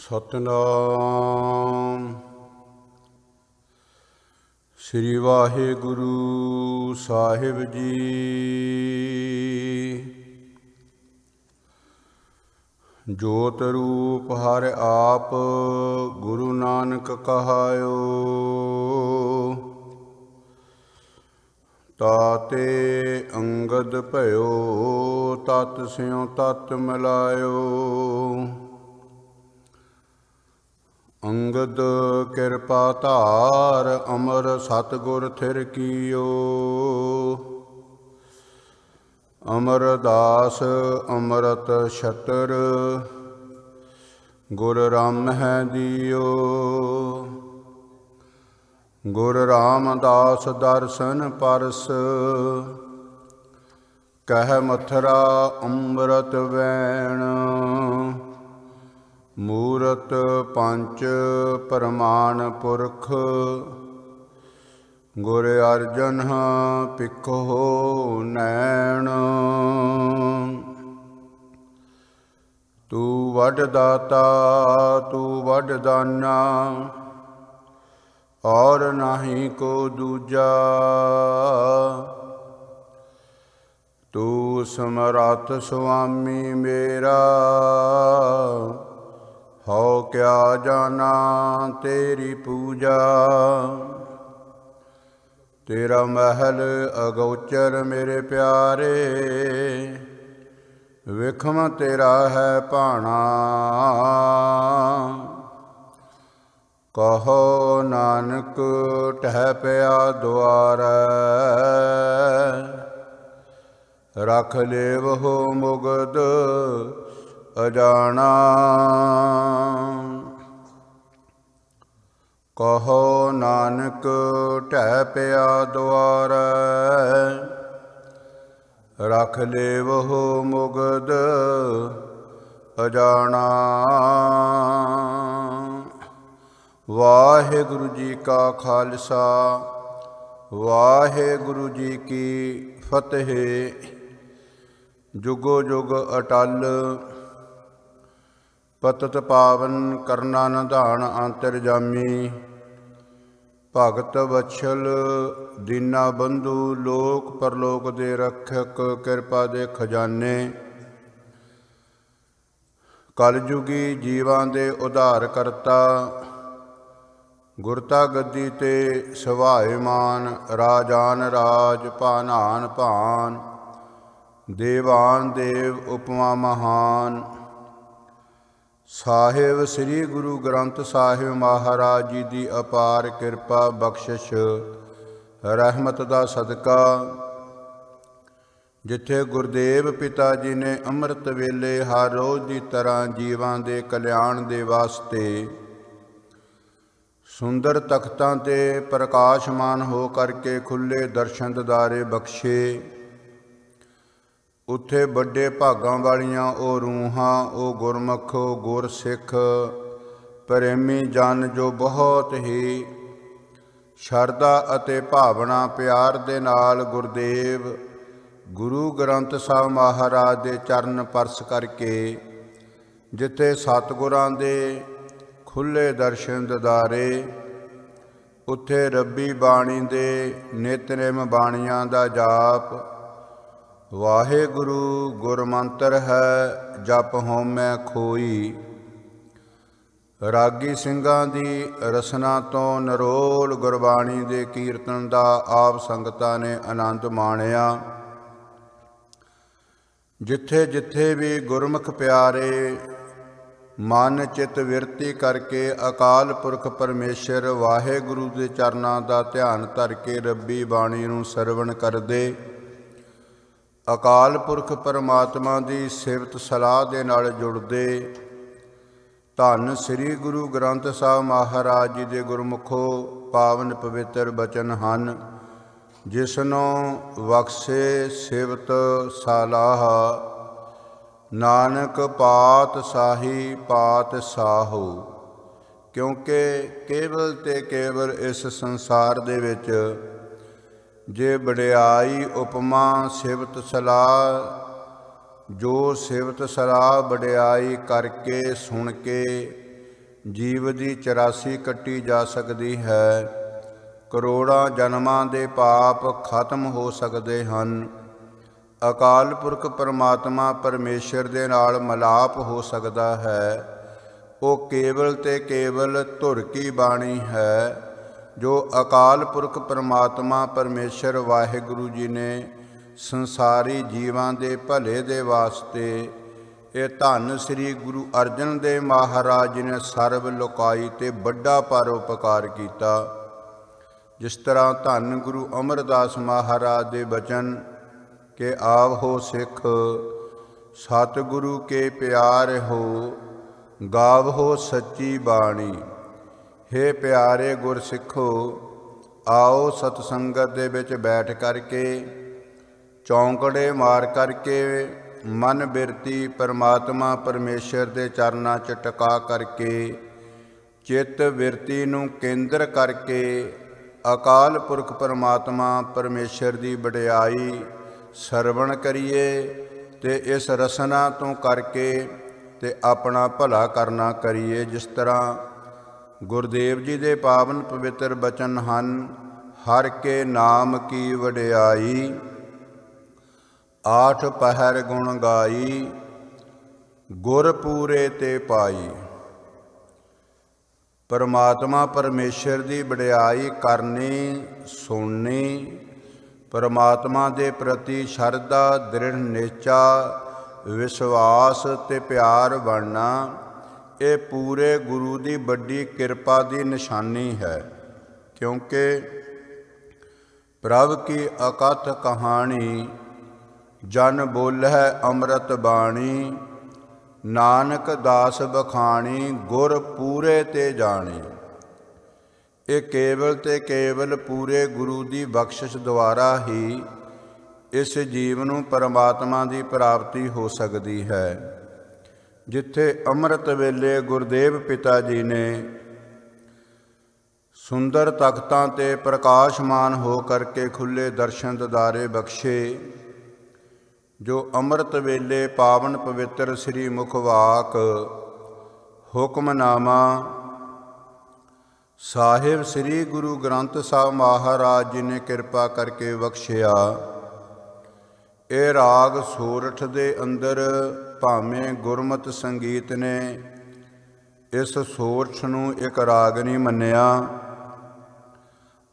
ਸਤਨਾਮ ਸ੍ਰੀ ਵਾਹਿਗੁਰੂ ਸਾਹਿਬ ਜੀ। ਜੋਤ ਰੂਪ ਹਰਿ ਆਪ ਗੁਰੂ ਨਾਨਕ ਕਹਾਇਓ। ਤਾਤੇ ਅੰਗਦ ਭਇਓ ਤਤ ਸਿਉ ਤਤ ਮਿਲਾਇਓ। ਅੰਗਦ ਕਿਰਪਾ ਧਾਰ ਅਮਰ ਸਤਿਗੁਰ ਥਿਰ ਕੀਓ। ਅਮਰਦਾਸ ਅੰਮ੍ਰਿਤ ਛਤਰ ਗੁਰ ਰਾਮਹਿ ਦਿਓ। ਗੁਰ ਰਾਮਦਾਸ ਦਰਸ਼ਨ ਪਰਸ ਕਹਿ ਮਥੁਰਾ ਅੰਮ੍ਰਿਤ ਵੈਣ। ਮੂਰਤ ਪੰਚ ਪ੍ਰਮਾਣ ਪੁਰਖ ਗੁਰ ਅਰਜਨ ਭਿਖੋ ਨੈਣ। ਤੂੰ ਵੱਡ ਦਾਤਾ ਤੂੰ ਵੱਡ ਦਾਨਾ ਔਰ ਨਾਹੀ ਕੋ ਦੂਜਾ। ਤੂੰ ਸਮਰੱਥ ਸੁਆਮੀ ਮੇਰਾ ਹਉ ਕਿਆ ਜਾਨਾ ਤੇਰੀ ਪੂਜਾ। ਤੇਰਾ ਮਹਿਲ ਅਗੋਚਰ ਮੇਰੇ ਪਿਆਰੇ ਵਿਖਮ ਤੇਰਾ ਹੈ ਭਾਣਾ। ਕਹੋ ਨਾਨਕ ਟਹਿ ਪਿਆ ਦੁਆਰੈ ਰਖ ਲੇਵਹੁ ਮੁਗਦ ਅਜਾਣਾ। ਕਹੋ ਨਾਨਕ ਢਹਿ ਪਿਆ ਦੁਆਰੈ ਰਖ ਲੇਵਹੁ ਮੁਗਦ ਅਜਾਣਾ। ਵਾਹਿਗੁਰੂ ਜੀ ਕਾ ਖਾਲਸਾ ਵਾਹਿਗੁਰੂ ਜੀ ਕੀ ਫਤਿਹ। ਜੁਗੋ ਜੁਗ ਅਟਲ ਪਤਿਤ ਪਾਵਨ ਕਰਨਾ ਨਿਧਾਨ ਅੰਤਰਜਾਮੀ। ਭਗਤ ਵਛਲ ਦੀਨਾ ਬੰਧੂ ਲੋਕ ਪਰਲੋਕ ਦੇ ਰਖਕ ਕਿਰਪਾ ਦੇ ਖਜ਼ਾਨੇ। ਕਲਯੁਗੀ ਜੀਵਾਂ ਦੇ ਉਧਾਰ ਕਰਤਾ ਗੁਰਤਾ ਗੱਦੀ ਤੇ ਸੁਭਾਇਮਾਨ। ਰਾਜਾਨ ਰਾਜ ਭਾਨਾਨ ਭਾਨ ਦੇਵਾਨ ਦੇਵ ਉਪਮਾ ਮਹਾਨ। ਸਾਹਿਬ ਸ੍ਰੀ ਗੁਰੂ ਗ੍ਰੰਥ ਸਾਹਿਬ ਮਹਾਰਾਜ ਜੀ ਦੀ ਅਪਾਰ ਕਿਰਪਾ ਬਖਸ਼ਿਸ਼ ਰਹਿਮਤ ਦਾ ਸਦਕਾ ਜਿੱਥੇ ਗੁਰਦੇਵ ਪਿਤਾ ਜੀ ਨੇ ਅੰਮ੍ਰਿਤ ਵੇਲੇ ਹਰ ਰੋਜ਼ ਦੀ ਤਰ੍ਹਾਂ ਜੀਵਾਂ ਦੇ ਕਲਿਆਣ ਦੇ ਵਾਸਤੇ ਸੁੰਦਰ ਤਖਤਾਂ ਤੇ ਪ੍ਰਕਾਸ਼ਮਾਨ ਹੋ ਕਰਕੇ ਖੁੱਲੇ ਦਰਸ਼ਨ ਦਿਦਾਰੇ ਬਖਸ਼ੇ। ਉੱਥੇ ਵੱਡੇ ਭਾਗਾਂ ਵਾਲੀਆਂ ਉਹ ਰੂਹਾਂ ਉਹ ਗੁਰਮੁਖ ਗੁਰਸਿੱਖ ਪ੍ਰੇਮੀ ਜਨ ਜੋ ਬਹੁਤ ਹੀ ਸ਼ਰਧਾ ਅਤੇ ਭਾਵਨਾ ਪਿਆਰ ਦੇ ਨਾਲ ਗੁਰਦੇਵ ਗੁਰੂ ਗ੍ਰੰਥ ਸਾਹਿਬ ਮਹਾਰਾਜ ਦੇ ਚਰਨ ਪਰਸ ਕਰਕੇ ਜਿੱਥੇ ਸਤਿਗੁਰਾਂ ਦੇ ਖੁੱਲ੍ਹੇ ਦਰਸ਼ਨ ਦਿਦਾਰੇ ਉੱਥੇ ਰੱਬੀ ਬਾਣੀ ਦੇ ਨਿਤਨੇਮ ਬਾਣੀਆਂ ਦਾ ਜਾਪ। ਵਾਹਿਗੁਰੂ ਗੁਰਮੰਤਰ ਹੈ ਜਪ ਹਉਮੈ ਖੋਈ। ਰਾਗੀ ਸਿੰਘਾਂ ਦੀ ਰਸਨਾ ਤੋਂ ਨਿਰੋਲ ਗੁਰਬਾਣੀ ਦੇ ਕੀਰਤਨ ਦਾ ਆਪ ਸੰਗਤਾਂ ਨੇ ਆਨੰਦ ਮਾਣਿਆ। ਜਿੱਥੇ ਜਿੱਥੇ ਵੀ ਗੁਰਮੁਖ ਪਿਆਰੇ ਮਨ ਚਿੱਤ ਵਿਰਤੀ ਕਰਕੇ ਅਕਾਲ ਪੁਰਖ ਪਰਮੇਸ਼ਰ ਵਾਹਿਗੁਰੂ ਦੇ ਚਰਨਾਂ ਦਾ ਧਿਆਨ ਧਰ ਕੇ ਰੱਬੀ ਬਾਣੀ ਨੂੰ ਸਰਵਣ ਕਰਦੇ ਅਕਾਲ ਪੁਰਖ ਪਰਮਾਤਮਾ ਦੀ ਸਿਫਤ ਸਲਾਹ ਦੇ ਨਾਲ ਜੁੜਦੇ। ਧੰਨ ਸ੍ਰੀ ਗੁਰੂ ਗ੍ਰੰਥ ਸਾਹਿਬ ਮਹਾਰਾਜ ਜੀ ਦੇ ਗੁਰਮੁਖੋ ਪਾਵਨ ਪਵਿੱਤਰ ਬਚਨ ਹਨ ਜਿਸਨੂੰ ਬਖਸ਼ੇ ਸਿਫਤ ਸਲਾਹ। ਨਾਨਕ ਪਾਤ ਸਾਹੀ ਪਾਤ ਸਾਹੋ। ਕਿਉਂਕਿ ਕੇਵਲ ਤੇ ਕੇਵਲ ਇਸ ਸੰਸਾਰ ਦੇ ਵਿੱਚ ਜੇ ਵਡਿਆਈ ਉਪਮਾ ਸਿਫਤ ਸਲਾਹ ਜੋ ਸਿਫਤ ਸਲਾਹ ਵਡਿਆਈ ਕਰਕੇ ਸੁਣ ਕੇ ਜੀਵ ਦੀ 84 ਕੱਟੀ ਜਾ ਸਕਦੀ ਹੈ। ਕਰੋੜਾਂ ਜਨਮਾਂ ਦੇ ਪਾਪ ਖਤਮ ਹੋ ਸਕਦੇ ਹਨ। ਅਕਾਲ ਪੁਰਖ ਪਰਮਾਤਮਾ ਪਰਮੇਸ਼ਰ ਦੇ ਨਾਲ ਮਿਲਾਪ ਹੋ ਸਕਦਾ ਹੈ। ਉਹ ਕੇਵਲ ਤੇ ਕੇਵਲ ਧੁਰ ਕੀ ਬਾਣੀ ਹੈ, ਜੋ ਅਕਾਲ ਪੁਰਖ ਪਰਮਾਤਮਾ ਪਰਮੇਸ਼ਰ ਵਾਹਿਗੁਰੂ ਜੀ ਨੇ ਸੰਸਾਰੀ ਜੀਵਾਂ ਦੇ ਭਲੇ ਦੇ ਵਾਸਤੇ ਇਹ ਧੰਨ ਸ੍ਰੀ ਗੁਰੂ ਅਰਜਨ ਦੇਵ ਮਹਾਰਾਜ ਜੀ ਨੇ ਸਰਬ ਲੋਕਾਈ ਤੇ ਵੱਡਾ ਪਰਉਪਕਾਰ ਕੀਤਾ। ਜਿਸ ਤਰ੍ਹਾਂ ਧੰਨ ਗੁਰੂ ਅਮਰਦਾਸ ਮਹਾਰਾਜ ਦੇ ਬਚਨ ਕਿ ਆਵੋ ਸਿੱਖ ਸਤਿਗੁਰੂ ਕੇ ਪਿਆਰ ਹੋ, ਗਾਵੋ ਸੱਚੀ ਬਾਣੀ। ਹੇ ਪਿਆਰੇ ਗੁਰ ਸਿੱਖੋ, ਆਓ ਸਤਸੰਗਤ ਦੇ ਵਿੱਚ ਬੈਠ ਕਰਕੇ ਚੌਂਕੜੇ ਮਾਰ ਕਰਕੇ ਮਨ ਬਿਰਤੀ ਪਰਮਾਤਮਾ ਪਰਮੇਸ਼ਰ ਦੇ ਚਰਨਾਂ 'ਚ ਟਿਕਾ ਕਰਕੇ ਚਿੱਤ ਬਿਰਤੀ ਨੂੰ ਕੇਂਦਰ ਕਰਕੇ ਅਕਾਲ ਪੁਰਖ ਪਰਮਾਤਮਾ ਪਰਮੇਸ਼ਰ ਦੀ ਵਡਿਆਈ ਸਰਵਣ ਕਰੀਏ ਤੇ ਇਸ ਰਸਨਾ ਤੋਂ ਕਰਕੇ ਤੇ ਆਪਣਾ ਭਲਾ ਕਰਨਾ ਕਰੀਏ। ਜਿਸ ਤਰ੍ਹਾਂ ਗੁਰਦੇਵ ਜੀ ਦੇ ਪਾਵਨ ਪਵਿੱਤਰ ਬਚਨ ਹਨ, ਹਰ ਕੇ ਨਾਮ ਕੀ ਵਡਿਆਈ, ਆਠ ਪਹਿਰ ਗੁਣ ਗਾਈ, ਗੁਰ ਪੂਰੇ ਤੇ ਪਾਈ। ਪਰਮਾਤਮਾ ਪਰਮੇਸ਼ਰ ਦੀ ਵਡਿਆਈ ਕਰਨੀ, ਸੁਣਨੀ, ਪਰਮਾਤਮਾ ਦੇ ਪ੍ਰਤੀ ਸ਼ਰਧਾ, ਦ੍ਰਿੜ ਨਿਸ਼ਚਾ, ਵਿਸ਼ਵਾਸ ਤੇ ਪਿਆਰ ਬਣਨਾ, ਇਹ ਪੂਰੇ ਗੁਰੂ ਦੀ ਵੱਡੀ ਕਿਰਪਾ ਦੀ ਨਿਸ਼ਾਨੀ ਹੈ। ਕਿਉਂਕਿ ਪ੍ਰਭ ਕੀ ਅਕਥ ਕਹਾਣੀ, ਜਨ ਬੋਲਹਿ ਅੰਮ੍ਰਿਤ ਬਾਣੀ, ਨਾਨਕ ਦਾਸ ਬਖਾਣੀ, ਗੁਰ ਪੂਰੇ ਤੇ ਜਾਣੀ। ਇਹ ਕੇਵਲ ਤੇ ਕੇਵਲ ਪੂਰੇ ਗੁਰੂ ਦੀ ਬਖਸ਼ਿਸ਼ ਦੁਆਰਾ ਹੀ ਇਸ ਜੀਵ ਨੂੰ ਪਰਮਾਤਮਾ ਦੀ ਪ੍ਰਾਪਤੀ ਹੋ ਸਕਦੀ ਹੈ। ਜਿੱਥੇ ਅੰਮ੍ਰਿਤ ਵੇਲੇ ਗੁਰਦੇਵ ਪਿਤਾ ਜੀ ਨੇ ਸੁੰਦਰ ਤਖਤਾਂ ਤੇ ਪ੍ਰਕਾਸ਼ਮਾਨ ਹੋ ਕਰਕੇ ਖੁੱਲੇ ਦਰਸ਼ਨ ਦਿਦਾਰੇ ਬਖਸ਼ੇ, ਜੋ ਅੰਮ੍ਰਿਤ ਵੇਲੇ ਪਾਵਨ ਪਵਿੱਤਰ ਸ੍ਰੀ ਮੁਖਵਾਕ ਹੁਕਮਨਾਮਾ ਸਾਹਿਬ ਸ੍ਰੀ ਗੁਰੂ ਗ੍ਰੰਥ ਸਾਹਿਬ ਮਹਾਰਾਜ ਜੀ ਨੇ ਕਿਰਪਾ ਕਰਕੇ ਬਖਸ਼ਿਆ। ਇਹ ਰਾਗ ਸੋਰਠ ਦੇ ਅੰਦਰ ਭਾਵੇਂ ਗੁਰਮਤਿ ਸੰਗੀਤ ਨੇ ਇਸ ਸੋਰਠ ਨੂੰ ਇੱਕ ਰਾਗ ਨਹੀਂ ਮੰਨਿਆ।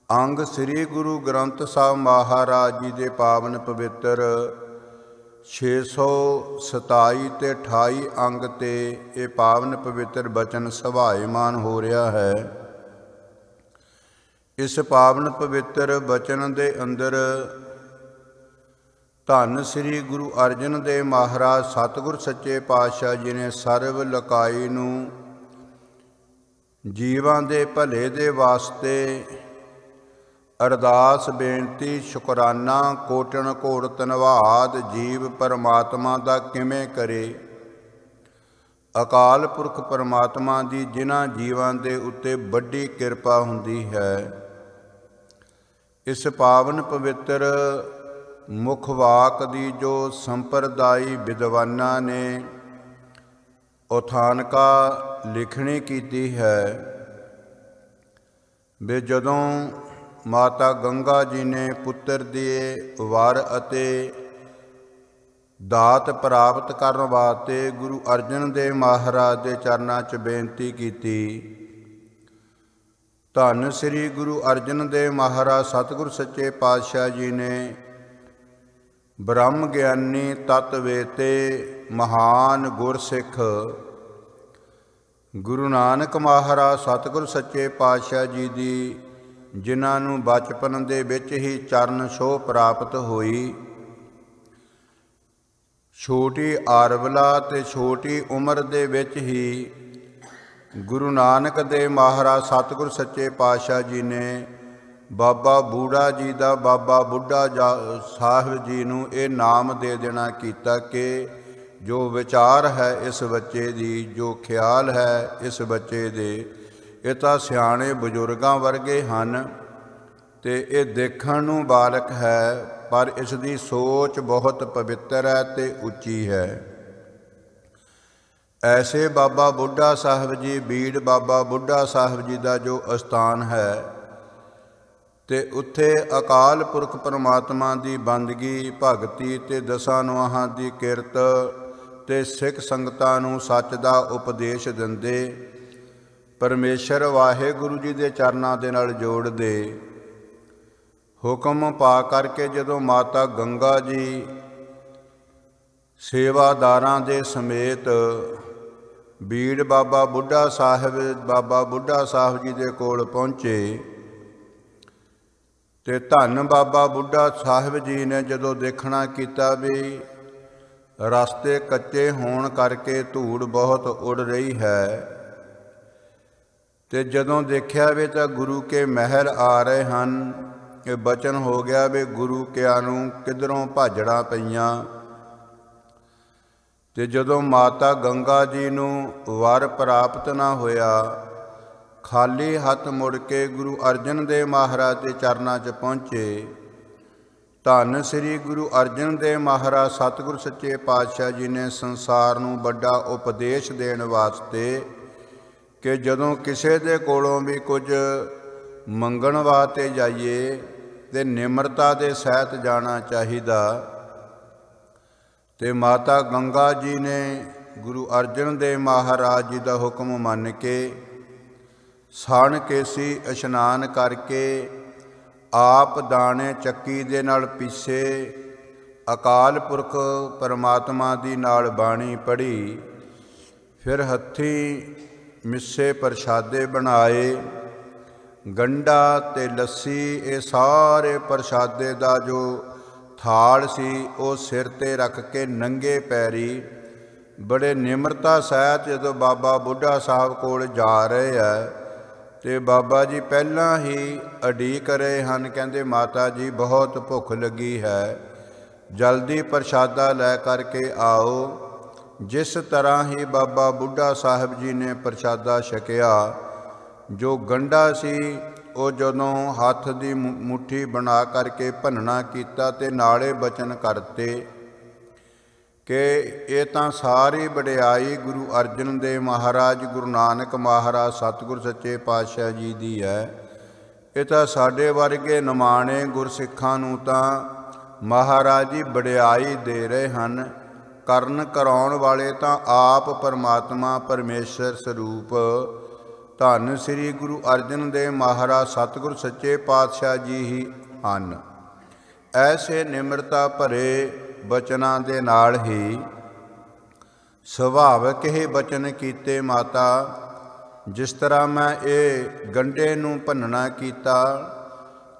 ਅੰਗ ਸ੍ਰੀ ਗੁਰੂ ਗ੍ਰੰਥ ਸਾਹਿਬ ਮਹਾਰਾਜ ਜੀ ਦੇ ਪਾਵਨ ਪਵਿੱਤਰ 627 ਤੇ 28 ਅੰਗ ਤੇ ਇਹ ਪਾਵਨ ਪਵਿੱਤਰ ਬਚਨ ਸਭਾਇਮਾਨ ਹੋ ਰਿਹਾ ਹੈ। ਇਸ ਪਾਵਨ ਪਵਿੱਤਰ ਬਚਨ ਦੇ ਅੰਦਰ ਧੰਨ ਸ੍ਰੀ ਗੁਰੂ ਅਰਜਨ ਦੇਵ ਮਹਾਰਾਜ ਸਤਿਗੁਰ ਸੱਚੇ ਪਾਤਸ਼ਾਹ ਜੀ ਨੇ ਸਰਬ ਲੋਕਾਈ ਨੂੰ ਜੀਵਾਂ ਦੇ ਭਲੇ ਦੇ ਵਾਸਤੇ ਅਰਦਾਸ ਬੇਨਤੀ ਸ਼ੁਕਰਾਨਾ ਕੋਟਣ ਘੋੜ ਧੰਨਵਾਦ ਜੀਵ ਪਰਮਾਤਮਾ ਦਾ ਕਿਵੇਂ ਕਰੇ। ਅਕਾਲ ਪੁਰਖ ਪਰਮਾਤਮਾ ਦੀ ਜਿਨ੍ਹਾਂ ਜੀਵਾਂ ਦੇ ਉੱਤੇ ਵੱਡੀ ਕਿਰਪਾ ਹੁੰਦੀ ਹੈ। ਇਸ ਪਾਵਨ ਪਵਿੱਤਰ ਮੁਖਵਾਕ ਦੀ ਜੋ ਸੰਪਰਦਾਈ ਵਿਦਵਾਨਾਂ ਨੇ ਉਥਾਨਕਾ ਲਿਖਣੀ ਕੀਤੀ ਹੈ, ਵੀ ਜਦੋਂ ਮਾਤਾ ਗੰਗਾ ਜੀ ਨੇ ਪੁੱਤਰ ਦੇ ਵਰ ਅਤੇ ਦਾਤ ਪ੍ਰਾਪਤ ਕਰਨ ਵਾਸਤੇ ਗੁਰੂ ਅਰਜਨ ਦੇਵ ਮਹਾਰਾਜ ਦੇ ਚਰਨਾਂ 'ਚ ਬੇਨਤੀ ਕੀਤੀ, ਧੰਨ ਸ੍ਰੀ ਗੁਰੂ ਅਰਜਨ ਦੇਵ ਮਹਾਰਾਜ ਸਤਿਗੁਰ ਸੱਚੇ ਪਾਤਸ਼ਾਹ ਜੀ ਨੇ ਬ੍ਰਹਮ ਗਿਆਨੀ ਤਤ ਵੇਤੇ ਮਹਾਨ ਗੁਰਸਿੱਖ ਗੁਰੂ ਨਾਨਕ ਮਹਾਰਾਜ ਸਤਿਗੁਰ ਸੱਚੇ ਪਾਤਸ਼ਾਹ ਜੀ ਦੀ ਜਿਨ੍ਹਾਂ ਨੂੰ ਬਚਪਨ ਦੇ ਵਿੱਚ ਹੀ ਚਰਨ ਛੋਹ ਪ੍ਰਾਪਤ ਹੋਈ, ਛੋਟੀ ਆਰਵਲਾ ਤੇ ਛੋਟੀ ਉਮਰ ਦੇ ਵਿੱਚ ਹੀ ਗੁਰੂ ਨਾਨਕ ਦੇਵ ਮਹਾਰਾਜ ਸਤਿਗੁਰ ਸੱਚੇ ਪਾਤਸ਼ਾਹ ਜੀ ਨੇ ਬਾਬਾ ਬੂੜਾ ਜੀ ਦਾ ਬਾਬਾ ਬੁੱਢਾ ਸਾਹਿਬ ਜੀ ਨੂੰ ਇਹ ਨਾਮ ਦੇ ਦੇਣਾ ਕੀਤਾ ਕਿ ਜੋ ਵਿਚਾਰ ਹੈ ਇਸ ਬੱਚੇ ਦੀ, ਜੋ ਖਿਆਲ ਹੈ ਇਸ ਬੱਚੇ ਦੇ, ਇਹ ਤਾਂ ਸਿਆਣੇ ਬਜ਼ੁਰਗਾਂ ਵਰਗੇ ਹਨ ਤੇ ਇਹ ਦੇਖਣ ਨੂੰ ਬਾਲਕ ਹੈ, ਪਰ ਇਸ ਦੀ ਸੋਚ ਬਹੁਤ ਪਵਿੱਤਰ ਹੈ ਤੇ ਉੱਚੀ ਹੈ। ਐਸੇ ਬਾਬਾ ਬੁੱਢਾ ਸਾਹਿਬ ਜੀ, ਬੀੜ ਬਾਬਾ ਬੁੱਢਾ ਸਾਹਿਬ ਜੀ ਦਾ ਜੋ ਅਸਥਾਨ ਹੈ, ਤੇ ਉੱਥੇ ਅਕਾਲ ਪੁਰਖ ਪਰਮਾਤਮਾ ਦੀ ਬੰਦਗੀ, ਭਗਤੀ ਤੇ ਦਸਾਂ ਨੁਆਹਾਂ ਦੀ ਕਿਰਤ ਤੇ ਸਿੱਖ ਸੰਗਤਾਂ ਨੂੰ ਸੱਚ ਦਾ ਉਪਦੇਸ਼ ਦਿੰਦੇ, ਪਰਮੇਸ਼ਰ ਵਾਹਿਗੁਰੂ ਜੀ ਦੇ ਚਰਨਾਂ ਦੇ ਨਾਲ ਜੋੜਦੇ। ਹੁਕਮ ਪਾ ਕਰਕੇ ਜਦੋਂ ਮਾਤਾ ਗੰਗਾ ਜੀ ਸੇਵਾਦਾਰਾਂ ਦੇ ਸਮੇਤ ਬੀੜ ਬਾਬਾ ਬੁੱਢਾ ਸਾਹਿਬ ਜੀ ਦੇ ਕੋਲ ਪਹੁੰਚੇ, ਤੇ ਧੰਨ ਬਾਬਾ ਬੁੱਢਾ ਸਾਹਿਬ ਜੀ ਨੇ ਜਦੋਂ ਦੇਖਣਾ ਕੀਤਾ ਵੀ ਰਸਤੇ ਕੱਚੇ ਹੋਣ ਕਰਕੇ ਧੂੜ ਬਹੁਤ ਉੱਡ ਰਹੀ ਹੈ, ਤੇ ਜਦੋਂ ਦੇਖਿਆ ਵੀ ਤਾਂ ਗੁਰੂ ਕੇ ਮਹਿਲ ਆ ਰਹੇ ਹਨ, ਇਹ ਬਚਨ ਹੋ ਗਿਆ ਵੀ ਗੁਰੂ ਕਿਆਂ ਨੂੰ ਕਿੱਧਰੋਂ ਭਾਜੜਾਂ ਪਈਆਂ। ਤੇ ਜਦੋਂ ਮਾਤਾ ਗੰਗਾ ਜੀ ਨੂੰ ਵਰ ਪ੍ਰਾਪਤ ਨਾ ਹੋਇਆ, ਖਾਲੀ ਹੱਥ ਮੁੜ ਕੇ ਗੁਰੂ ਅਰਜਨ ਦੇਵ ਮਹਾਰਾਜ ਦੇ ਚਰਨਾਂ 'ਚ ਪਹੁੰਚੇ। ਧੰਨ ਸ੍ਰੀ ਗੁਰੂ ਅਰਜਨ ਦੇਵ ਮਹਾਰਾਜ ਸਤਿਗੁਰ ਸੱਚੇ ਪਾਤਸ਼ਾਹ ਜੀ ਨੇ ਸੰਸਾਰ ਨੂੰ ਵੱਡਾ ਉਪਦੇਸ਼ ਦੇਣ ਵਾਸਤੇ ਕਿ ਜਦੋਂ ਕਿਸੇ ਦੇ ਕੋਲੋਂ ਵੀ ਕੁਝ ਮੰਗਣ ਵਾਸਤੇ ਜਾਈਏ ਤੇ ਨਿਮਰਤਾ ਦੇ ਸਹਿਤ ਜਾਣਾ ਚਾਹੀਦਾ। ਤੇ ਮਾਤਾ ਗੰਗਾ ਜੀ ਨੇ ਗੁਰੂ ਅਰਜਨ ਦੇਵ ਮਹਾਰਾਜ ਜੀ ਦਾ ਹੁਕਮ ਮੰਨ ਕੇ ਸਣ ਕੇਸੀ ਇਸ਼ਨਾਨ ਕਰਕੇ ਆਪ ਦਾਣੇ ਚੱਕੀ ਦੇ ਨਾਲ ਪੀਸੇ, ਅਕਾਲ ਪੁਰਖ ਪਰਮਾਤਮਾ ਦੀ ਨਾਲ ਬਾਣੀ ਪੜ੍ਹੀ, ਫਿਰ ਹੱਥੀਂ ਮਿੱਸੇ ਪ੍ਰਸ਼ਾਦੇ ਬਣਾਏ, ਗੰਢਾ ਤੇ ਲੱਸੀ, ਇਹ ਸਾਰੇ ਪ੍ਰਸ਼ਾਦੇ ਦਾ ਜੋ ਥਾਲ ਸੀ ਉਹ ਸਿਰ ਤੇ ਰੱਖ ਕੇ ਨੰਗੇ ਪੈਰੀ ਬੜੇ ਨਿਮਰਤਾ ਸਹਿਤ ਜਦੋਂ ਬਾਬਾ ਬੁੱਢਾ ਸਾਹਿਬ ਕੋਲ ਜਾ ਰਹੇ ਹੈ, ਤੇ ਬਾਬਾ ਜੀ ਪਹਿਲਾਂ ਹੀ ਉਡੀਕ ਰਹੇ ਹਨ। ਕਹਿੰਦੇ ਮਾਤਾ ਜੀ ਬਹੁਤ ਭੁੱਖ ਲੱਗੀ ਹੈ, ਜਲਦੀ ਪ੍ਰਸ਼ਾਦਾ ਲੈ ਕਰਕੇ ਆਓ। ਜਿਸ ਤਰ੍ਹਾਂ ਹੀ ਬਾਬਾ ਬੁੱਢਾ ਸਾਹਿਬ ਜੀ ਨੇ ਪ੍ਰਸ਼ਾਦਾ ਛਕਿਆ, ਜੋ ਗੰਢਾ ਸੀ ਉਹ ਜਦੋਂ ਹੱਥ ਦੀ ਮੁੱਠੀ ਬਣਾ ਕਰਕੇ ਭੰਨਣਾ ਕੀਤਾ ਤੇ ਨਾਲੇ ਬਚਨ ਕਰਤੇ ਕਿ ਇਹ ਤਾਂ ਸਾਰੀ ਵਡਿਆਈ ਗੁਰੂ ਅਰਜਨ ਦੇਵ ਮਹਾਰਾਜ, ਗੁਰੂ ਨਾਨਕ ਮਹਾਰਾਜ, ਸਤਿਗੁਰ ਸੱਚੇ ਪਾਤਸ਼ਾਹ ਜੀ ਦੀ ਹੈ। ਇਹ ਤਾਂ ਸਾਡੇ ਵਰਗੇ ਨਿਮਾਣੇ ਗੁਰਸਿੱਖਾਂ ਨੂੰ ਤਾਂ ਮਹਾਰਾਜ ਜੀ ਵਡਿਆਈ ਦੇ ਰਹੇ ਹਨ। ਕਰਨ ਕਰਾਉਣ ਵਾਲੇ ਤਾਂ ਆਪ ਪਰਮਾਤਮਾ ਪਰਮੇਸ਼ਰ ਸਰੂਪ ਧੰਨ ਸ੍ਰੀ ਗੁਰੂ ਅਰਜਨ ਦੇਵ ਮਹਾਰਾਜ ਸਤਿਗੁਰ ਸੱਚੇ ਪਾਤਸ਼ਾਹ ਜੀ ਹੀ ਹਨ। ਐਸੇ ਨਿਮਰਤਾ ਭਰੇ ਬਚਨਾਂ ਦੇ ਨਾਲ ਹੀ ਸੁਭਾਵਿਕ ਹੀ ਬਚਨ ਕੀਤੇ। ਮਾਤਾ, ਜਿਸ ਤਰ੍ਹਾਂ ਮੈਂ ਇਹ ਗੰਢੇ ਨੂੰ ਭੰਨਣਾ ਕੀਤਾ,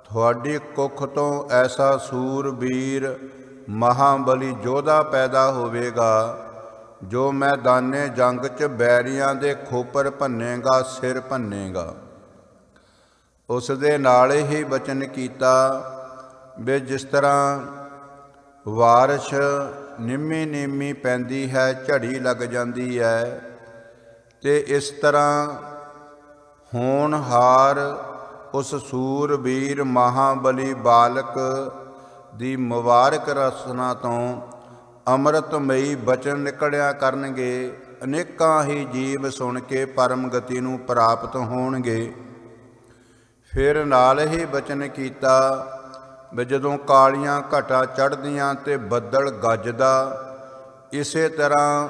ਤੁਹਾਡੀ ਕੁੱਖ ਤੋਂ ਐਸਾ ਸੂਰਬੀਰ ਮਹਾਬਲੀ ਯੋਧਾ ਪੈਦਾ ਹੋਵੇਗਾ, ਜੋ ਮੈਦਾਨੇ ਜੰਗ 'ਚ ਬੈਰੀਆਂ ਦੇ ਖੋਪਰ ਭੰਨੇਗਾ, ਸਿਰ ਭੰਨੇਗਾ। ਉਸ ਦੇ ਨਾਲ ਹੀ ਬਚਨ ਕੀਤਾ ਵੀ ਜਿਸ ਤਰ੍ਹਾਂ ਬਾਰਿਸ਼ ਨਿੰਮੀ ਨੀਮੀ ਪੈਂਦੀ ਹੈ, ਝੜੀ ਲੱਗ ਜਾਂਦੀ ਹੈ, ਤੇ ਇਸ ਤਰ੍ਹਾਂ ਹੋਣਹਾਰ ਉਸ ਸੂਰਬੀਰ ਮਹਾਬਲੀ ਬਾਲਕ ਦੀ ਮੁਬਾਰਕ ਰਸਨਾ ਤੋਂ ਅੰਮ੍ਰਿਤਮਈ ਬਚਨ ਨਿਕਲਿਆ ਕਰਨਗੇ। ਅਨੇਕਾਂ ਹੀ ਜੀਵ ਸੁਣ ਕੇ ਪਰਮ ਗਤੀ ਨੂੰ ਪ੍ਰਾਪਤ ਹੋਣਗੇ। ਫਿਰ ਨਾਲ ਹੀ ਬਚਨ ਕੀਤਾ ਵੀ ਜਦੋਂ ਕਾਲੀਆਂ ਘਟਾਂ ਚੜ੍ਹਦੀਆਂ ਤੇ ਬੱਦਲ ਗੱਜਦਾ, ਇਸੇ ਤਰ੍ਹਾਂ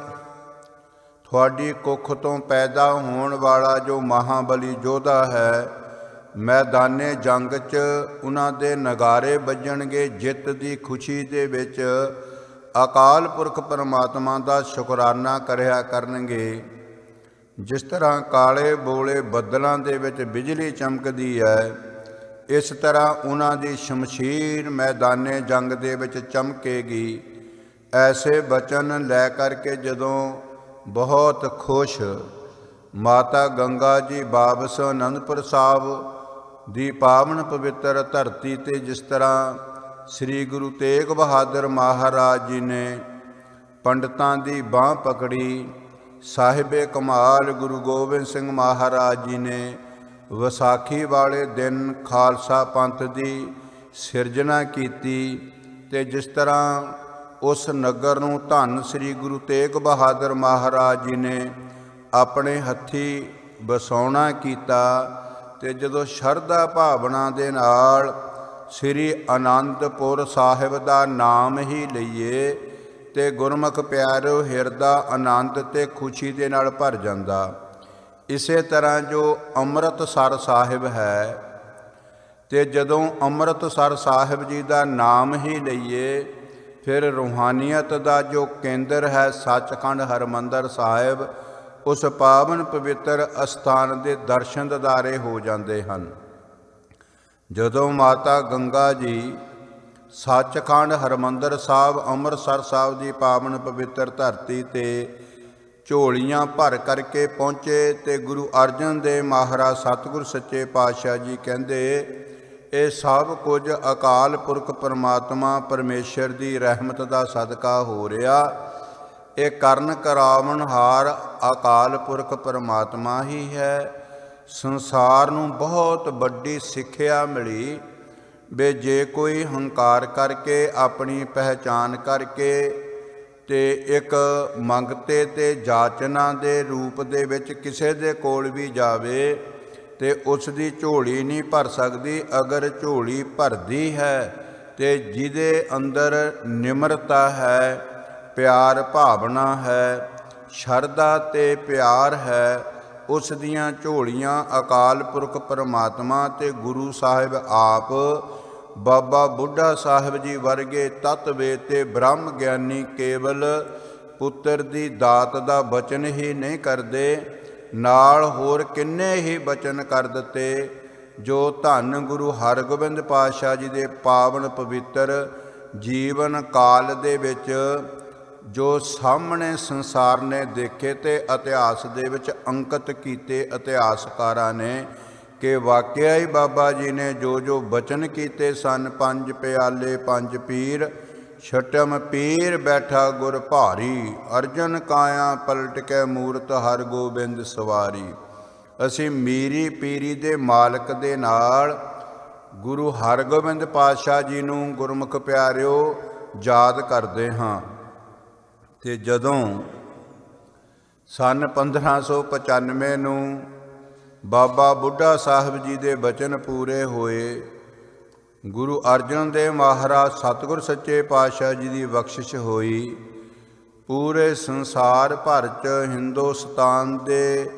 ਤੁਹਾਡੀ ਕੁੱਖ ਤੋਂ ਪੈਦਾ ਹੋਣ ਵਾਲਾ ਜੋ ਮਹਾਬਲੀ ਯੋਧਾ ਹੈ, ਮੈਦਾਨੇ ਜੰਗ 'ਚ ਉਹਨਾਂ ਦੇ ਨਗਾਰੇ ਵੱਜਣਗੇ। ਜਿੱਤ ਦੀ ਖੁਸ਼ੀ ਦੇ ਵਿੱਚ ਅਕਾਲ ਪੁਰਖ ਪਰਮਾਤਮਾ ਦਾ ਸ਼ੁਕਰਾਨਾ ਕਰਿਆ ਕਰਨਗੇ। ਜਿਸ ਤਰ੍ਹਾਂ ਕਾਲੇ ਬੋਲੇ ਬੱਦਲਾਂ ਦੇ ਵਿੱਚ ਬਿਜਲੀ ਚਮਕਦੀ ਹੈ, ਇਸ ਤਰ੍ਹਾਂ ਉਹਨਾਂ ਦੀ ਸ਼ਮਸ਼ੀਰ ਮੈਦਾਨੇ ਜੰਗ ਦੇ ਵਿੱਚ ਚਮਕੇਗੀ। ਐਸੇ ਬਚਨ ਲੈ ਕਰਕੇ ਜਦੋਂ ਬਹੁਤ ਖੁਸ਼ ਮਾਤਾ ਗੰਗਾ ਜੀ ਵਾਪਸ ਅਨੰਦਪੁਰ ਸਾਹਿਬ ਦੀ ਪਾਵਨ ਪਵਿੱਤਰ ਧਰਤੀ ਤੇ ਜਿਸ ਤਰ੍ਹਾਂ ਸ੍ਰੀ ਗੁਰੂ ਤੇਗ ਬਹਾਦਰ ਮਹਾਰਾਜ ਜੀ ਨੇ ਪੰਡਤਾਂ ਦੀ ਬਾਂਹ ਪਕੜੀ, ਸਾਹਿਬੇ ਕਮਾਲ ਗੁਰੂ ਗੋਬਿੰਦ ਸਿੰਘ ਮਹਾਰਾਜ ਜੀ ਨੇ ਵਿਸਾਖੀ ਵਾਲੇ ਦਿਨ ਖਾਲਸਾ ਪੰਥ ਦੀ ਸਿਰਜਣਾ ਕੀਤੀ, ਤੇ ਜਿਸ ਤਰ੍ਹਾਂ ਉਸ ਨਗਰ ਨੂੰ ਧੰਨ ਸ੍ਰੀ ਗੁਰੂ ਤੇਗ ਬਹਾਦਰ ਮਹਾਰਾਜ ਜੀ ਨੇ ਆਪਣੇ ਹੱਥੀਂ ਵਸਾਉਣਾ ਕੀਤਾ। ਤੇ ਜਦੋਂ ਸ਼ਰਧਾ ਭਾਵਨਾ ਦੇ ਨਾਲ ਸ੍ਰੀ ਅਨੰਦਪੁਰ ਸਾਹਿਬ ਦਾ ਨਾਮ ਹੀ ਲਈਏ ਤੇ ਗੁਰਮੁਖ ਪਿਆਰਿਓ ਹਿਰਦਾ ਆਨੰਦ ਤੇ ਖੁਸ਼ੀ ਦੇ ਨਾਲ ਭਰ ਜਾਂਦਾ। ਇਸੇ ਤਰ੍ਹਾਂ ਜੋ ਅੰਮ੍ਰਿਤਸਰ ਸਾਹਿਬ ਹੈ, ਤੇ ਜਦੋਂ ਅੰਮ੍ਰਿਤਸਰ ਸਾਹਿਬ ਜੀ ਦਾ ਨਾਮ ਹੀ ਲਈਏ ਫਿਰ ਰੂਹਾਨੀਅਤ ਦਾ ਜੋ ਕੇਂਦਰ ਹੈ ਸੱਚਖੰਡ ਹਰਿਮੰਦਰ ਸਾਹਿਬ, ਉਸ ਪਾਵਨ ਪਵਿੱਤਰ ਅਸਥਾਨ ਦੇ ਦਰਸ਼ਨ ਦਿਦਾਰੇ ਹੋ ਜਾਂਦੇ ਹਨ। ਜਦੋਂ ਮਾਤਾ ਗੰਗਾ ਜੀ ਸੱਚਖੰਡ ਹਰਿਮੰਦਰ ਸਾਹਿਬ ਅੰਮ੍ਰਿਤਸਰ ਸਾਹਿਬ ਦੀ ਪਾਵਨ ਪਵਿੱਤਰ ਧਰਤੀ ਤੇ ਝੋਲੀਆਂ ਭਰ ਕਰਕੇ ਪਹੁੰਚੇ ਤੇ ਗੁਰੂ ਅਰਜਨ ਦੇਵ ਮਹਾਰਾਜ ਸਤਿਗੁਰ ਸੱਚੇ ਪਾਤਸ਼ਾਹ ਜੀ ਕਹਿੰਦੇ ਇਹ ਸਭ ਕੁਝ ਅਕਾਲ ਪੁਰਖ ਪਰਮਾਤਮਾ ਪਰਮੇਸ਼ਰ ਦੀ ਰਹਿਮਤ ਦਾ ਸਦਕਾ ਹੋ ਰਿਹਾ। ਇਹ ਕਰਨ ਕਰਾਵਣਹਾਰ ਅਕਾਲ ਪੁਰਖ ਪਰਮਾਤਮਾ ਹੀ ਹੈ। ਸੰਸਾਰ ਨੂੰ ਬਹੁਤ ਵੱਡੀ ਸਿੱਖਿਆ ਮਿਲੀ ਵੀ ਜੇ ਕੋਈ ਹੰਕਾਰ ਕਰਕੇ ਆਪਣੀ ਪਹਿਚਾਨ ਕਰਕੇ ਤੇ ਇੱਕ ਮੰਗਤੇ ਤੇ ਜਾਚਨਾ ਦੇ ਰੂਪ ਦੇ ਵਿੱਚ ਕਿਸੇ ਦੇ ਕੋਲ ਵੀ ਜਾਵੇ ਤੇ ਉਸ ਦੀ ਝੋਲੀ ਨਹੀਂ ਭਰ ਸਕਦੀ। ਅਗਰ ਝੋਲੀ ਭਰਦੀ ਹੈ ਤੇ ਜਿਹਦੇ ਅੰਦਰ ਨਿਮਰਤਾ ਹੈ, ਪਿਆਰ ਭਾਵਨਾ ਹੈ, ਸ਼ਰਧਾ ਤੇ ਪਿਆਰ ਹੈ, ਉਸ ਦੀਆਂ ਝੋਲੀਆਂ ਅਕਾਲ ਪੁਰਖ ਪਰਮਾਤਮਾ ਤੇ ਗੁਰੂ ਸਾਹਿਬ ਆਪ ਬਾਬਾ ਬੁੱਢਾ ਸਾਹਿਬ ਜੀ ਵਰਗੇ ਤਤਵੇ ਤੇ ਬ੍ਰਹਮ ਗਿਆਨੀ ਕੇਵਲ ਪੁੱਤਰ ਦੀ ਦਾਤ ਦਾ ਬਚਨ ਹੀ ਨਹੀਂ ਕਰਦੇ, ਨਾਲ ਹੋਰ ਕਿੰਨੇ ਹੀ ਬਚਨ ਕਰ ਦਿੱਤੇ ਜੋ ਧੰਨ ਗੁਰੂ ਹਰਗੋਬਿੰਦ ਪਾਤਸ਼ਾਹ ਜੀ ਦੇ ਪਾਵਨ ਪਵਿੱਤਰ ਜੀਵਨ ਕਾਲ ਦੇ ਵਿੱਚ ਜੋ ਸਾਹਮਣੇ ਸੰਸਾਰ ਨੇ ਦੇਖੇ ਤੇ ਇਤਿਹਾਸ ਦੇ ਵਿੱਚ ਅੰਕਿਤ ਕੀਤੇ ਇਤਿਹਾਸਕਾਰਾਂ ਨੇ ਕਿ ਵਾਕਿਆ ਹੀ ਬਾਬਾ ਜੀ ਨੇ ਜੋ ਜੋ ਬਚਨ ਕੀਤੇ ਸਨ। ਪੰਜ ਪਿਆਲੇ ਪੰਜ ਪੀਰ ਛਟਮ ਪੀਰ ਬੈਠਾ ਗੁਰ ਭਾਰੀ, ਅਰਜਨ ਕਾਇਆ ਪਲਟ ਕੇ ਮੂਰਤ ਹਰਗੋਬਿੰਦ ਸਵਾਰੀ। ਅਸੀਂ ਮੀਰੀ ਪੀਰੀ ਦੇ ਮਾਲਕ ਦੇ ਨਾਲ ਗੁਰੂ ਹਰਗੋਬਿੰਦ ਪਾਤਸ਼ਾਹ ਜੀ ਨੂੰ ਗੁਰਮੁਖ ਪਿਆਰਿਓ ਯਾਦ ਕਰਦੇ ਹਾਂ। ਤੇ ਜਦੋਂ ਸੰਨ 1595 ਨੂੰ ਬਾਬਾ ਬੁੱਢਾ ਸਾਹਿਬ ਜੀ ਦੇ ਬਚਨ ਪੂਰੇ ਹੋਏ, ਗੁਰੂ ਅਰਜਨ ਦੇਵ ਮਹਾਰਾਜ ਸਤਿਗੁਰ ਸੱਚੇ ਪਾਤਸ਼ਾਹ ਜੀ ਦੀ ਬਖਸ਼ਿਸ਼ ਹੋਈ। ਪੂਰੇ ਸੰਸਾਰ ਭਰ 'ਚ ਹਿੰਦੁਸਤਾਨ ਦੇ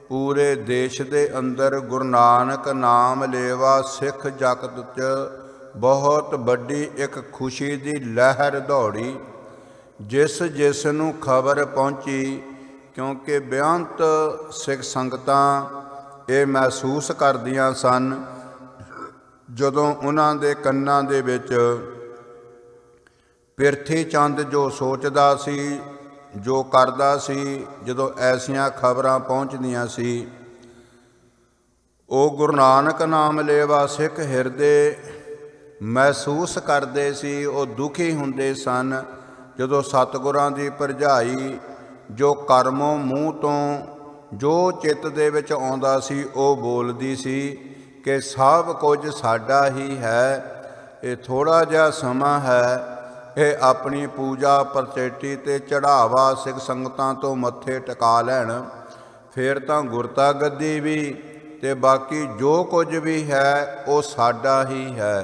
ਪੂਰੇ ਦੇਸ਼ ਦੇ ਅੰਦਰ ਗੁਰੂ ਨਾਨਕ ਨਾਮ ਲੇਵਾ ਸਿੱਖ ਜਗਤ 'ਚ ਬਹੁਤ ਵੱਡੀ ਇੱਕ ਖੁਸ਼ੀ ਦੀ ਲਹਿਰ ਦੌੜੀ। ਜਿਸ ਨੂੰ ਖਬਰ ਪਹੁੰਚੀ, ਕਿਉਂਕਿ ਬੇਅੰਤ ਸਿੱਖ ਸੰਗਤਾਂ ਇਹ ਮਹਿਸੂਸ ਕਰਦੀਆਂ ਸਨ ਜਦੋਂ ਉਹਨਾਂ ਦੇ ਕੰਨਾਂ ਦੇ ਵਿੱਚ ਪਿਰਥੀ ਚੰਦ ਜੋ ਸੋਚਦਾ ਸੀ, ਜੋ ਕਰਦਾ ਸੀ, ਜਦੋਂ ਐਸੀਆਂ ਖਬਰਾਂ ਪਹੁੰਚਦੀਆਂ ਸੀ, ਉਹ ਗੁਰੂ ਨਾਨਕ ਨਾਮ ਲੇਵਾ ਸਿੱਖ ਹਿਰਦੇ ਮਹਿਸੂਸ ਕਰਦੇ ਸੀ, ਉਹ ਦੁਖੀ ਹੁੰਦੇ ਸਨ ਜਦੋਂ ਸਤਿਗੁਰਾਂ ਦੀ ਭਰਜਾਈ ਜੋ ਕਰਮੋਂ ਮੂੰਹ ਤੋਂ ਜੋ ਚਿੱਤ ਦੇ ਵਿੱਚ ਆਉਂਦਾ ਸੀ ਉਹ ਬੋਲਦੀ ਸੀ ਕਿ ਸਭ ਕੁਝ ਸਾਡਾ ਹੀ ਹੈ, ਇਹ ਥੋੜ੍ਹਾ ਜਿਹਾ ਸਮਾਂ ਹੈ, ਇਹ ਆਪਣੀ ਪੂਜਾ ਪ੍ਰਚੇਟੀ ਤੇ ਚੜ੍ਹਾਵਾ ਸਿੱਖ ਸੰਗਤਾਂ ਤੋਂ ਮੱਥੇ ਟਿਕਾ ਲੈਣ, ਫਿਰ ਤਾਂ ਗੁਰਤਾ ਗੱਦੀ ਵੀ ਤੇ ਬਾਕੀ ਜੋ ਕੁਝ ਵੀ ਹੈ ਉਹ ਸਾਡਾ ਹੀ ਹੈ।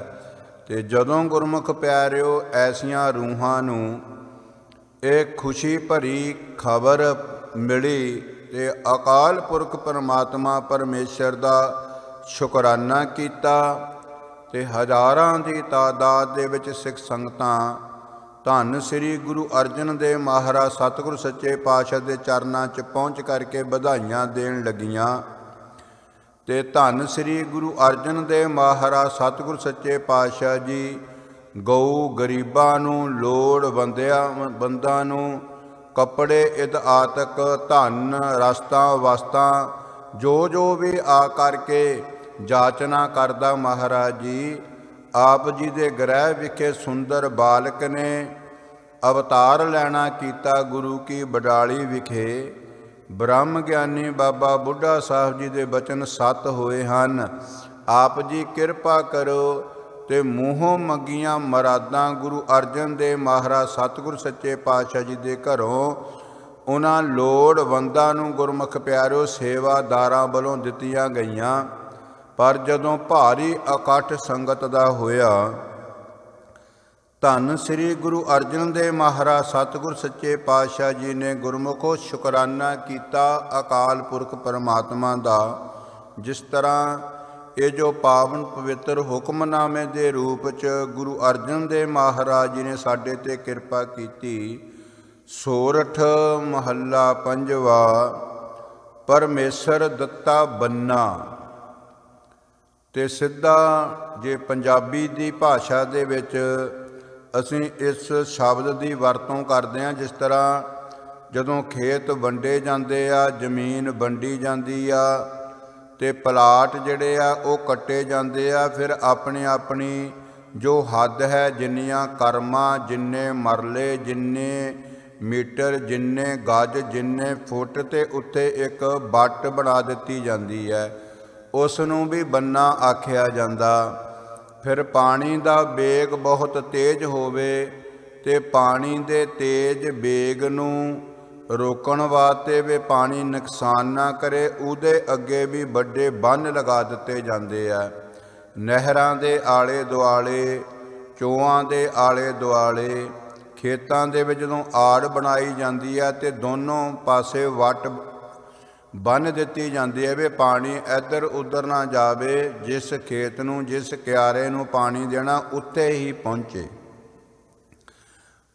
ਤੇ ਜਦੋਂ ਗੁਰਮੁਖ ਪਿਆਰਿਓ ਐਸੀਆਂ ਰੂਹਾਂ ਨੂੰ ਇਹ ਖੁਸ਼ੀ ਭਰੀ ਖਬਰ ਮਿਲੀ ਤੇ ਅਕਾਲ ਪੁਰਖ ਪਰਮਾਤਮਾ ਪਰਮੇਸ਼ਰ ਦਾ ਸ਼ੁਕਰਾਨਾ ਕੀਤਾ ਤੇ ਹਜ਼ਾਰਾਂ ਦੀ ਤਾਦਾਦ ਦੇ ਵਿੱਚ ਸਿੱਖ ਸੰਗਤਾਂ ਧੰਨ ਸ੍ਰੀ ਗੁਰੂ ਅਰਜਨ ਦੇਵ ਮਹਾਰਾਜ ਸਤਿਗੁਰ ਸੱਚੇ ਪਾਤਸ਼ਾਹ ਦੇ ਚਰਨਾਂ 'ਚ ਪਹੁੰਚ ਕਰਕੇ ਵਧਾਈਆਂ ਦੇਣ ਲੱਗੀਆਂ। ਤੇ ਧੰਨ ਸ੍ਰੀ ਗੁਰੂ ਅਰਜਨ ਦੇਵ ਮਹਾਰਾਜ ਸਤਿਗੁਰ ਸੱਚੇ ਪਾਤਸ਼ਾਹ ਜੀ ਗਊ ਗਰੀਬਾਂ ਨੂੰ, ਲੋੜਵੰਦਾਂ ਨੂੰ ਕੱਪੜੇ ਇਦ ਆਤਕ ਧਨ ਰਸਤਾਂ ਵਸਤਾਂ ਜੋ ਵੀ ਆ ਕਰਕੇ ਜਾਚਨਾ ਕਰਦਾ ਮਹਾਰਾਜ ਜੀ। ਆਪ ਜੀ ਦੇ ਗ੍ਰਹਿ ਵਿਖੇ ਸੁੰਦਰ ਬਾਲਕ ਨੇ ਅਵਤਾਰ ਲੈਣਾ ਕੀਤਾ ਗੁਰੂ ਕੀ ਬਡਾਲੀ ਵਿਖੇ। ਬ੍ਰਹਮ ਗਿਆਨੀ ਬਾਬਾ ਬੁੱਢਾ ਸਾਹਿਬ ਜੀ ਦੇ ਬਚਨ ਸੱਤ ਹੋਏ ਹਨ। ਆਪ ਜੀ ਕਿਰਪਾ ਕਰੋ ਤੇ ਮੂੰਹੋਂ ਮੰਗੀਆਂ ਮਰਾਦਾਂ ਗੁਰੂ ਅਰਜਨ ਦੇਵ ਮਹਾਰਾਜ ਸਤਿਗੁਰ ਸੱਚੇ ਪਾਤਸ਼ਾਹ ਜੀ ਦੇ ਘਰੋਂ ਉਹਨਾਂ ਲੋੜਵੰਦਾਂ ਨੂੰ ਗੁਰਮੁਖ ਪਿਆਰਿਓ ਸੇਵਾਦਾਰਾਂ ਵੱਲੋਂ ਦਿੱਤੀਆਂ ਗਈਆਂ। ਪਰ ਜਦੋਂ ਭਾਰੀ ਇਕੱਠ ਸੰਗਤ ਦਾ ਹੋਇਆ, ਧੰਨ ਸ੍ਰੀ ਗੁਰੂ ਅਰਜਨ ਦੇਵ ਮਹਾਰਾਜ ਸਤਿਗੁਰ ਸੱਚੇ ਪਾਤਸ਼ਾਹ ਜੀ ਨੇ ਗੁਰਮੁਖੋ ਸ਼ੁਕਰਾਨਾ ਕੀਤਾ ਅਕਾਲ ਪੁਰਖ ਪਰਮਾਤਮਾ ਦਾ। ਜਿਸ ਤਰ੍ਹਾਂ ਇਹ ਜੋ ਪਾਵਨ ਪਵਿੱਤਰ ਹੁਕਮਨਾਮੇ ਦੇ ਰੂਪ 'ਚ ਗੁਰੂ ਅਰਜਨ ਦੇਵ ਮਹਾਰਾਜ ਜੀ ਨੇ ਸਾਡੇ 'ਤੇ ਕਿਰਪਾ ਕੀਤੀ। ਸੋਰਠ ਮਹੱਲਾ ਪੰਜਵਾ। ਪਰਮੇਸ਼ਰ ਦਿੱਤਾ ਬੰਨਾ। ਤੇ ਸਿੱਧਾ ਜੇ ਪੰਜਾਬੀ ਦੀ ਭਾਸ਼ਾ ਦੇ ਵਿੱਚ ਅਸੀਂ ਇਸ ਸ਼ਬਦ ਦੀ ਵਰਤੋਂ ਕਰਦੇ ਹਾਂ, ਜਿਸ ਤਰ੍ਹਾਂ ਜਦੋਂ ਖੇਤ ਵੰਡੇ ਜਾਂਦੇ ਆ, ਜ਼ਮੀਨ ਵੰਡੀ ਜਾਂਦੀ ਆ ਤੇ ਪਲਾਟ ਜਿਹੜੇ ਆ ਉਹ ਕੱਟੇ ਜਾਂਦੇ ਆ, ਫਿਰ ਆਪਣੀ ਆਪਣੀ ਜੋ ਹੱਦ ਹੈ, ਜਿੰਨੀਆਂ ਕਰਮਾਂ, ਜਿੰਨੇ ਮਰਲੇ, ਜਿੰਨੇ ਮੀਟਰ, ਜਿੰਨੇ ਗਜ, ਜਿੰਨੇ ਫੁੱਟ, ਤੇ ਉੱਥੇ ਇੱਕ ਵੱਟ ਬਣਾ ਦਿੱਤੀ ਜਾਂਦੀ ਹੈ, ਉਸ ਨੂੰ ਵੀ ਬੰਨਾ ਆਖਿਆ ਜਾਂਦਾ। ਫਿਰ ਪਾਣੀ ਦਾ ਵੇਗ ਬਹੁਤ ਤੇਜ਼ ਹੋਵੇ ਤੇ ਪਾਣੀ ਦੇ ਤੇਜ਼ ਵੇਗ ਨੂੰ ਰੋਕਣ ਵਾਸਤੇ ਵੀ ਪਾਣੀ ਨੁਕਸਾਨ ਨਾ ਕਰੇ, ਉਹਦੇ ਅੱਗੇ ਵੀ ਵੱਡੇ ਬੰਨ੍ਹ ਲਗਾ ਦਿੱਤੇ ਜਾਂਦੇ ਆ। ਨਹਿਰਾਂ ਦੇ ਆਲੇ ਦੁਆਲੇ, ਚੋਆਂ ਦੇ ਆਲੇ ਦੁਆਲੇ, ਖੇਤਾਂ ਦੇ ਵਿੱਚ ਜਦੋਂ ਆੜ ਬਣਾਈ ਜਾਂਦੀ ਹੈ ਤੇ ਦੋਨੋਂ ਪਾਸੇ ਵੱਟ ਬੰਨ੍ਹ ਦਿੱਤੀ ਜਾਂਦੀ ਹੈ ਵੀ ਪਾਣੀ ਇੱਧਰ ਉੱਧਰ ਨਾ ਜਾਵੇ, ਜਿਸ ਖੇਤ ਨੂੰ, ਜਿਸ ਕਿਆਰੇ ਨੂੰ ਪਾਣੀ ਦੇਣਾ ਉੱਥੇ ਹੀ ਪਹੁੰਚੇ।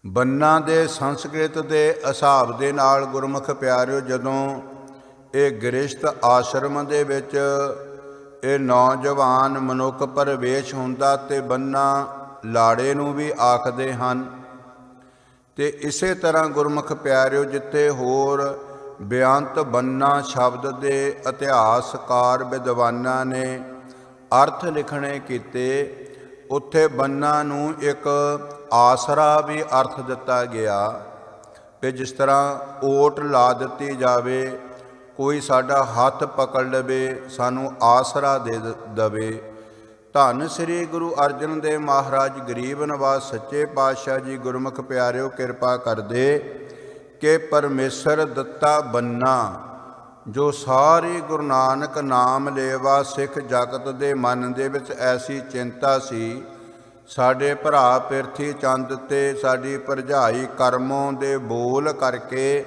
ਬੰਨਾਂ ਦੇ ਸੰਸਕ੍ਰਿਤ ਦੇ ਹਿਸਾਬ ਦੇ ਨਾਲ ਗੁਰਮੁਖ ਪਿਆਰਿਓ, ਜਦੋਂ ਇਹ ਗ੍ਰਸਥ ਆਸ਼ਰਮ ਦੇ ਵਿੱਚ ਇਹ ਨੌਜਵਾਨ ਮਨੁੱਖ ਪ੍ਰਵੇਸ਼ ਹੁੰਦਾ ਤੇ ਬੰਨਾ ਲਾੜੇ ਨੂੰ ਵੀ ਆਖਦੇ ਹਨ। ਤੇ ਇਸੇ ਤਰ੍ਹਾਂ ਗੁਰਮੁਖ ਪਿਆਰਿਓ, ਜਿੱਥੇ ਹੋਰ ਬੇਅੰਤ ਬੰਨਾ ਸ਼ਬਦ ਦੇ ਇਤਿਹਾਸਕਾਰ ਵਿਦਵਾਨਾਂ ਨੇ ਅਰਥ ਲਿਖਣੇ ਕੀਤੇ, ਉੱਥੇ ਬੰਨਾ ਨੂੰ ਇੱਕ ਆਸਰਾ ਵੀ ਅਰਥ ਦਿੱਤਾ ਗਿਆ ਕਿ ਜਿਸ ਤਰ੍ਹਾਂ ਓਟ ਲਾ ਦਿੱਤੀ ਜਾਵੇ, ਕੋਈ ਸਾਡਾ ਹੱਥ ਪਕੜ ਲਵੇ, ਸਾਨੂੰ ਆਸਰਾ ਦੇ ਦੇਵੇ। ਧੰਨ ਸ੍ਰੀ ਗੁਰੂ ਅਰਜਨ ਦੇਵ ਮਹਾਰਾਜ ਗਰੀਬ ਨਵਾਜ਼ ਸੱਚੇ ਪਾਤਸ਼ਾਹ ਜੀ ਗੁਰਮੁਖ ਪਿਆਰਿਓ ਕਿਰਪਾ ਕਰਦੇ ਕਿ ਪਰਮੇਸ਼ਰ ਦਿੱਤਾ ਬੰਨਾ, ਜੋ ਸਾਰੀ ਗੁਰੂ ਨਾਨਕ ਨਾਮ ਲੇਵਾ ਸਿੱਖ ਜਗਤ ਦੇ ਮਨ ਦੇ ਵਿੱਚ ਐਸੀ ਚਿੰਤਾ ਸੀ, ਸਾਡੇ ਭਰਾ ਪਿਰਥੀ ਚੰਦ ਤੇ ਸਾਡੀ ਭਰਜਾਈ ਕਰਮੋਂ ਦੇ ਬੋਲ ਕਰਕੇ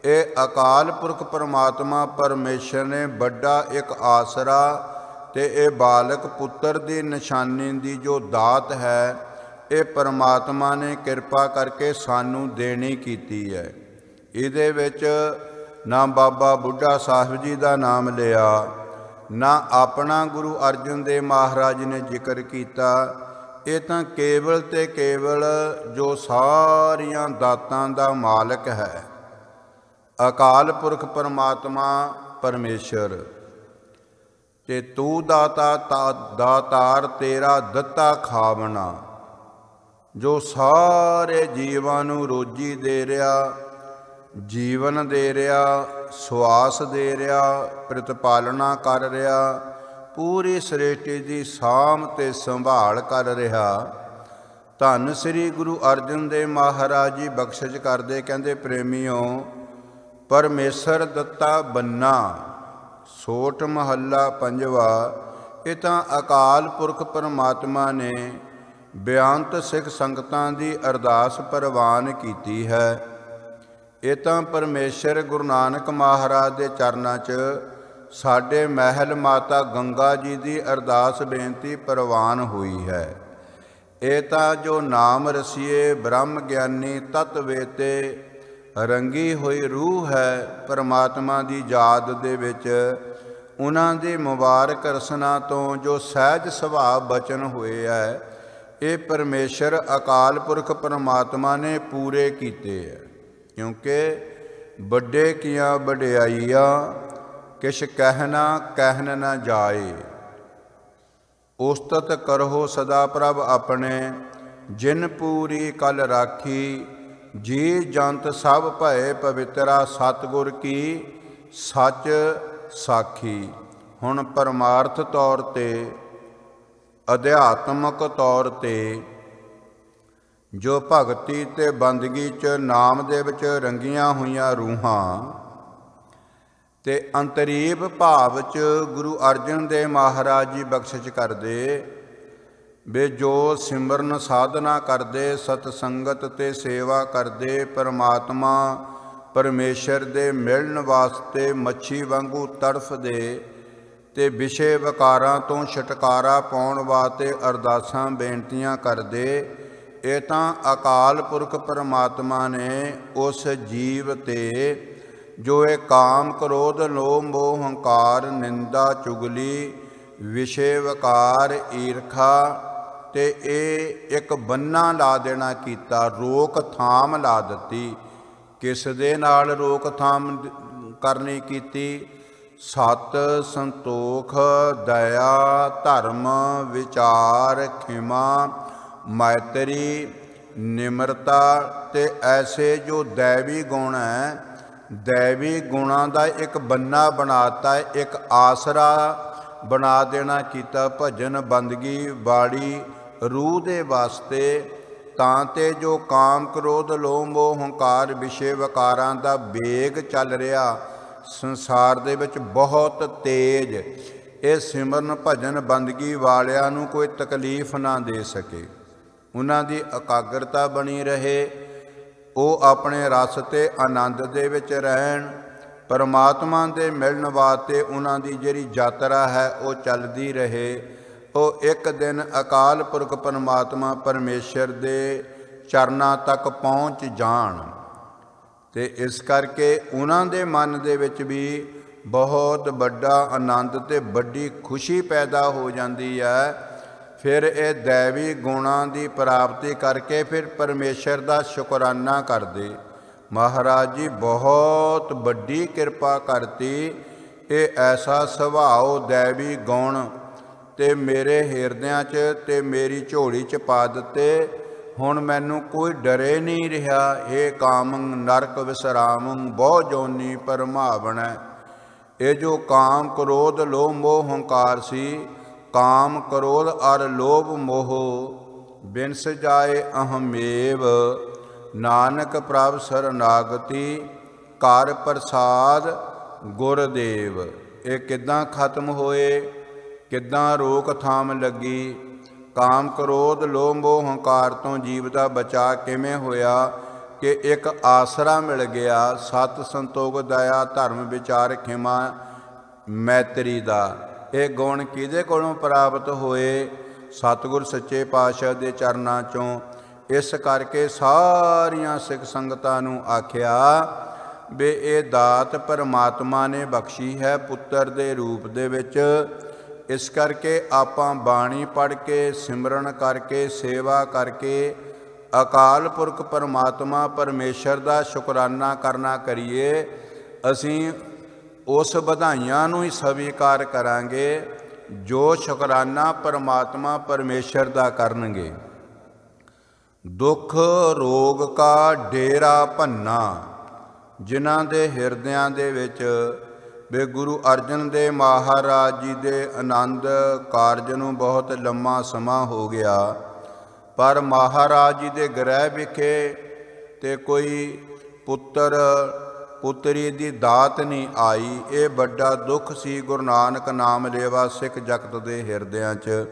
ਇਹ ਅਕਾਲ ਪੁਰਖ ਪਰਮਾਤਮਾ ਪਰਮੇਸ਼ਰ ਨੇ ਵੱਡਾ ਇੱਕ ਆਸਰਾ ਤੇ ਇਹ ਬਾਲਕ ਪੁੱਤਰ ਦੀ ਨਿਸ਼ਾਨੀ ਦੀ ਜੋ ਦਾਤ ਹੈ, ਇਹ ਪਰਮਾਤਮਾ ਨੇ ਕਿਰਪਾ ਕਰਕੇ ਸਾਨੂੰ ਦੇਣੀ ਕੀਤੀ ਹੈ। ਇਹਦੇ ਵਿੱਚ ਨਾ ਬਾਬਾ ਬੁੱਢਾ ਸਾਹਿਬ ਜੀ ਦਾ ਨਾਮ ਲਿਆ, ਨਾ ਆਪਣਾ ਗੁਰੂ ਅਰਜਨ ਦੇਵ ਮਹਾਰਾਜ ਨੇ ਜ਼ਿਕਰ ਕੀਤਾ। ਇਹ ਤਾਂ ਕੇਵਲ ਤੇ ਕੇਵਲ ਜੋ ਸਾਰੀਆਂ ਦਾਤਾਂ ਦਾ ਮਾਲਕ ਹੈ, ਅਕਾਲ ਪੁਰਖ ਪਰਮਾਤਮਾ ਪਰਮੇਸ਼ਰ। ਤੇ ਤੂੰ ਦਾਤਾਰ ਤੇਰਾ ਦਿੱਤਾ ਖਾਵਣਾ, ਜੋ ਸਾਰੇ ਜੀਵਾਂ ਨੂੰ ਰੋਜੀ ਦੇ ਰਿਹਾ, ਜੀਵਨ ਦੇ ਰਿਹਾ, ਸਵਾਸ ਦੇ ਰਿਹਾ, ਪ੍ਰਤਪਾਲਨਾ ਕਰ ਰਿਹਾ, ਪੂਰੀ ਸ੍ਰਿਸ਼ਟੀ ਦੀ ਸਾਂਭ ਤੇ ਸੰਭਾਲ ਕਰ ਰਿਹਾ। ਧੰਨ ਸ੍ਰੀ ਗੁਰੂ ਅਰਜਨ ਦੇਵ ਮਹਾਰਾਜ ਜੀ ਬਖਸ਼ਿਸ਼ ਕਰਦੇ, ਕਹਿੰਦੇ ਪ੍ਰੇਮੀਓ, ਪਰਮੇਸ਼ਰ ਦਿੱਤਾ ਬੰਨਾ। ਸੋਠ ਮਹੱਲਾ ਪੰਜਵਾ। ਇਹ ਤਾਂ ਅਕਾਲ ਪੁਰਖ ਪਰਮਾਤਮਾ ਨੇ ਬੇਅੰਤ ਸਿੱਖ ਸੰਗਤਾਂ ਦੀ ਅਰਦਾਸ ਪ੍ਰਵਾਨ ਕੀਤੀ ਹੈ। ਇਹ ਤਾਂ ਪਰਮੇਸ਼ਰ ਗੁਰੂ ਨਾਨਕ ਮਹਾਰਾਜ ਦੇ ਚਰਨਾਂ 'ਚ ਸਾਡੇ ਮਹਿਲ ਮਾਤਾ ਗੰਗਾ ਜੀ ਦੀ ਅਰਦਾਸ ਬੇਨਤੀ ਪ੍ਰਵਾਨ ਹੋਈ ਹੈ। ਇਹ ਤਾਂ ਜੋ ਨਾਮ ਰਸੀਏ ਬ੍ਰਹਮ ਗਿਆਨੀ ਤਤ ਵੇਤੇ ਰੰਗੀ ਹੋਈ ਰੂਹ ਹੈ, ਪਰਮਾਤਮਾ ਦੀ ਯਾਦ ਦੇ ਵਿੱਚ ਉਹਨਾਂ ਦੇ ਮੁਬਾਰਕ ਰਸਨਾ ਤੋਂ ਜੋ ਸਹਿਜ ਸੁਭਾਅ ਬਚਨ ਹੋਏ ਹੈ, ਇਹ ਪਰਮੇਸ਼ਰ ਅਕਾਲ ਪੁਰਖ ਪਰਮਾਤਮਾ ਨੇ ਪੂਰੇ ਕੀਤੇ ਹੈ। ਕਿਉਂਕਿ ਵੱਡੇ ਕੀਆਂ ਵਡਿਆਈਆਂ ਕਿਛ ਕਹਿਨ ਨਾ ਜਾਏ, ਉਸਤਤ ਕਰੋ ਸਦਾ ਪ੍ਰਭ ਆਪਣੇ, ਜਿਨ ਪੂਰੀ ਕਲ ਰਾਖੀ, ਜੀ ਜੰਤ ਸਭ ਭਏ ਪਵਿੱਤਰਾ, ਸਤਿਗੁਰ ਕੀ ਸੱਚ ਸਾਖੀ। ਹੁਣ ਪਰਮਾਰਥ ਤੌਰ 'ਤੇ ਅਧਿਆਤਮਕ ਤੌਰ ਤੇ ਜੋ ਭਗਤੀ ਤੇ ਬੰਦਗੀ 'ਚ ਨਾਮ ਦੇ ਵਿੱਚ ਰੰਗੀਆਂ ਹੋਈਆਂ ਰੂਹਾਂ ਤੇ ਅੰਤਰੀਵ ਭਾਵ 'ਚ ਗੁਰੂ ਅਰਜਨ ਦੇਵ ਮਹਾਰਾਜ ਜੀ ਬਖਸ਼ਿਸ਼ ਕਰਦੇ ਵੀ ਜੋ ਸਿਮਰਨ ਸਾਧਨਾ ਕਰਦੇ, ਸਤ ਸੰਗਤ ਤੇ ਸੇਵਾ ਕਰਦੇ, ਪਰਮਾਤਮਾ ਪਰਮੇਸ਼ਰ ਦੇ ਮਿਲਣ ਵਾਸਤੇ ਮੱਛੀ ਵਾਂਗੂ ਤੜਫਦੇ ਤੇ ਵਿਸ਼ੇ ਵਿਕਾਰਾਂ ਤੋਂ ਛੁਟਕਾਰਾ ਪਾਉਣ ਵਾਸਤੇ ਅਰਦਾਸਾਂ ਬੇਨਤੀਆਂ ਕਰਦੇ, ਇਹ ਤਾਂ ਅਕਾਲ ਪੁਰਖ ਪਰਮਾਤਮਾ ਨੇ ਉਸ ਜੀਵ ਤੇ ਜੋ ਇਹ ਕਾਮ, ਕ੍ਰੋਧ, ਲੋਭ, ਮੋਹ, ਹੰਕਾਰ, ਨਿੰਦਾ, ਚੁਗਲੀ, ਵਿਸ਼ੇ ਵਿਕਾਰ, ਈਰਖਾ ਤੇ ਇਹ ਇੱਕ ਬੰਨਾ ਲਾ ਦੇਣਾ ਕੀਤਾ, ਰੋਕਥਾਮ ਲਾ ਦਿੱਤੀ। ਕਿਸ ਦੇ ਨਾਲ ਰੋਕਥਾਮ ਕਰਨੀ ਕੀਤੀ? ਸਤ, ਸੰਤੋਖ, ਦਇਆ, ਧਰਮ, ਵਿਚਾਰ, ਖਿਮਾ, ਮੈਤਰੀ, ਨਿਮਰਤਾ ਤੇ ਐਸੇ ਜੋ ਦੈਵੀ ਗੁਣ ਹੈ, ਦੈਵੀ ਗੁਣਾਂ ਦਾ ਇੱਕ ਬੰਨਾ ਬਣਾਤਾ, ਇੱਕ ਆਸਰਾ ਬਣਾ ਦੇਣਾ ਕੀਤਾ ਭਜਨ ਬੰਦਗੀ ਬਾੜੀ ਰੂਹ ਦੇ ਵਾਸਤੇ, ਤਾਂ ਤੇ ਜੋ ਕਾਮ, ਕ੍ਰੋਧ, ਲੋਭ, ਮੋਹ, ਹੰਕਾਰ, ਵਿਸ਼ੇ ਵਿਕਾਰਾਂ ਦਾ ਵੇਗ ਚੱਲ ਰਿਹਾ ਸੰਸਾਰ ਦੇ ਵਿੱਚ ਬਹੁਤ ਤੇਜ਼, ਇਹ ਸਿਮਰਨ ਭਜਨ ਬੰਦਗੀ ਵਾਲਿਆਂ ਨੂੰ ਕੋਈ ਤਕਲੀਫ ਨਾ ਦੇ ਸਕੇ, ਉਹਨਾਂ ਦੀ ਇਕਾਗਰਤਾ ਬਣੀ ਰਹੇ, ਉਹ ਆਪਣੇ ਰਸ ਤੇ ਆਨੰਦ ਦੇ ਵਿੱਚ ਰਹਿਣ, ਪਰਮਾਤਮਾ ਦੇ ਮਿਲਣ ਵਾਸਤੇ ਉਹਨਾਂ ਦੀ ਜਿਹੜੀ ਯਾਤਰਾ ਹੈ ਉਹ ਚੱਲਦੀ ਰਹੇ, ਉਹ ਇੱਕ ਦਿਨ ਅਕਾਲ ਪੁਰਖ ਪਰਮਾਤਮਾ ਪਰਮੇਸ਼ਰ ਦੇ ਚਰਨਾਂ ਤੱਕ ਪਹੁੰਚ ਜਾਣ। ਤੇ ਇਸ ਕਰਕੇ ਉਹਨਾਂ ਦੇ ਮਨ ਦੇ ਵਿੱਚ ਵੀ ਬਹੁਤ ਵੱਡਾ ਆਨੰਦ ਤੇ ਵੱਡੀ ਖੁਸ਼ੀ ਪੈਦਾ ਹੋ ਜਾਂਦੀ ਹੈ। ਫਿਰ ਇਹ ਦੈਵੀ ਗੁਣਾਂ ਦੀ ਪ੍ਰਾਪਤੀ ਕਰਕੇ ਫਿਰ ਪਰਮੇਸ਼ਰ ਦਾ ਸ਼ੁਕਰਾਨਾ ਕਰਦੇ, ਮਹਾਰਾਜ ਜੀ ਬਹੁਤ ਵੱਡੀ ਕਿਰਪਾ ਕਰਤੀ, ਇਹ ਐਸਾ ਸੁਭਾਅ ਦੈਵੀ ਗੁਣ ਤੇ ਮੇਰੇ ਹਿਰਦਿਆਂ 'ਚ ਤੇ ਮੇਰੀ ਝੋਲੀ 'ਚ ਪਾ ਦਿੱਤੇ, ਹੁਣ ਮੈਨੂੰ ਕੋਈ ਡਰੇ ਨਹੀਂ ਰਿਹਾ। ਇਹ ਕਾਮੰ ਨਰਕ ਵਿਸਰਾਮੰ ਬਹੁ ਜੋਨੀ ਪਰਮਾਵਣੈ। ਇਹ ਜੋ ਕਾਮ, ਕ੍ਰੋਧ, ਲੋਭ, ਮੋਹ, ਹੰਕਾਰ ਸੀ, ਕਾਮ, ਕ੍ਰੋਧ ਅਰ ਲੋਭ ਮੋਹ ਬਿਨਸ ਜਾਏ ਅਹਮੇਵ, ਨਾਨਕ ਪ੍ਰਭ ਸਰਨਾਗਤੀ ਕਰ ਪ੍ਰਸਾਦ ਗੁਰਦੇਵ। ਇਹ ਕਿੱਦਾਂ ਖਤਮ ਹੋਏ, ਕਿੱਦਾਂ ਰੋਕਥਾਮ ਲੱਗੀ? ਕਾਮ, ਕ੍ਰੋਧ, ਲੋਭ, ਮੋਹ, ਹੰਕਾਰ ਤੋਂ ਜੀਵ ਦਾ ਬਚਾ ਕਿਵੇਂ ਹੋਇਆ ਕਿ ਇੱਕ ਆਸਰਾ ਮਿਲ ਗਿਆ, ਸਤ, ਸੰਤੋਖ, ਦਇਆ, ਧਰਮ, ਵਿਚਾਰ, ਖਿਮਾ, ਮੈਤਰੀ ਦਾ। ਇਹ ਗੁਣ ਕਿਹਦੇ ਕੋਲੋਂ ਪ੍ਰਾਪਤ ਹੋਏ? ਸਤਿਗੁਰ ਸੱਚੇ ਪਾਤਸ਼ਾਹ ਦੇ ਚਰਨਾਂ 'ਚੋਂ। ਇਸ ਕਰਕੇ ਸਾਰੀਆਂ ਸਿੱਖ ਸੰਗਤਾਂ ਨੂੰ ਆਖਿਆ ਵੀ ਇਹ ਦਾਤ ਪਰਮਾਤਮਾ ਨੇ ਬਖਸ਼ੀ ਹੈ ਪੁੱਤਰ ਦੇ ਰੂਪ ਦੇ ਵਿੱਚ। ਇਸ ਕਰਕੇ ਆਪਾਂ ਬਾਣੀ ਪੜ੍ਹ ਕੇ, ਸਿਮਰਨ ਕਰਕੇ, ਸੇਵਾ ਕਰਕੇ ਅਕਾਲ ਪੁਰਖ ਪਰਮਾਤਮਾ ਪਰਮੇਸ਼ਰ ਦਾ ਸ਼ੁਕਰਾਨਾ ਕਰਨਾ ਕਰੀਏ। ਅਸੀਂ ਉਸ ਵਧਾਈਆਂ ਨੂੰ ਹੀ ਸਵੀਕਾਰ ਕਰਾਂਗੇ ਜੋ ਸ਼ੁਕਰਾਨਾ ਪਰਮਾਤਮਾ ਪਰਮੇਸ਼ਰ ਦਾ ਕਰਨਗੇ। ਦੁੱਖ ਰੋਗ ਕਾ ਡੇਰਾ ਭੰਨਾ, ਜਿਨ੍ਹਾਂ ਦੇ ਹਿਰਦਿਆਂ ਦੇ ਵਿੱਚ ਵੀ ਗੁਰੂ ਅਰਜਨ ਦੇਵ ਮਹਾਰਾਜ ਜੀ ਦੇ ਆਨੰਦ ਕਾਰਜ ਨੂੰ ਬਹੁਤ ਲੰਮਾ ਸਮਾਂ ਹੋ ਗਿਆ, ਪਰ ਮਹਾਰਾਜ ਜੀ ਦੇ ਗ੍ਰਹਿ ਵਿਖੇ ਤੇ ਕੋਈ ਪੁੱਤਰ ਪੁੱਤਰੀ ਦੀ ਦਾਤ ਨਹੀਂ ਆਈ। ਇਹ ਵੱਡਾ ਦੁੱਖ ਸੀ ਗੁਰੂ ਨਾਨਕ ਨਾਮ ਲੇਵਾ ਸਿੱਖ ਜਗਤ ਦੇ ਹਿਰਦਿਆਂ 'ਚ।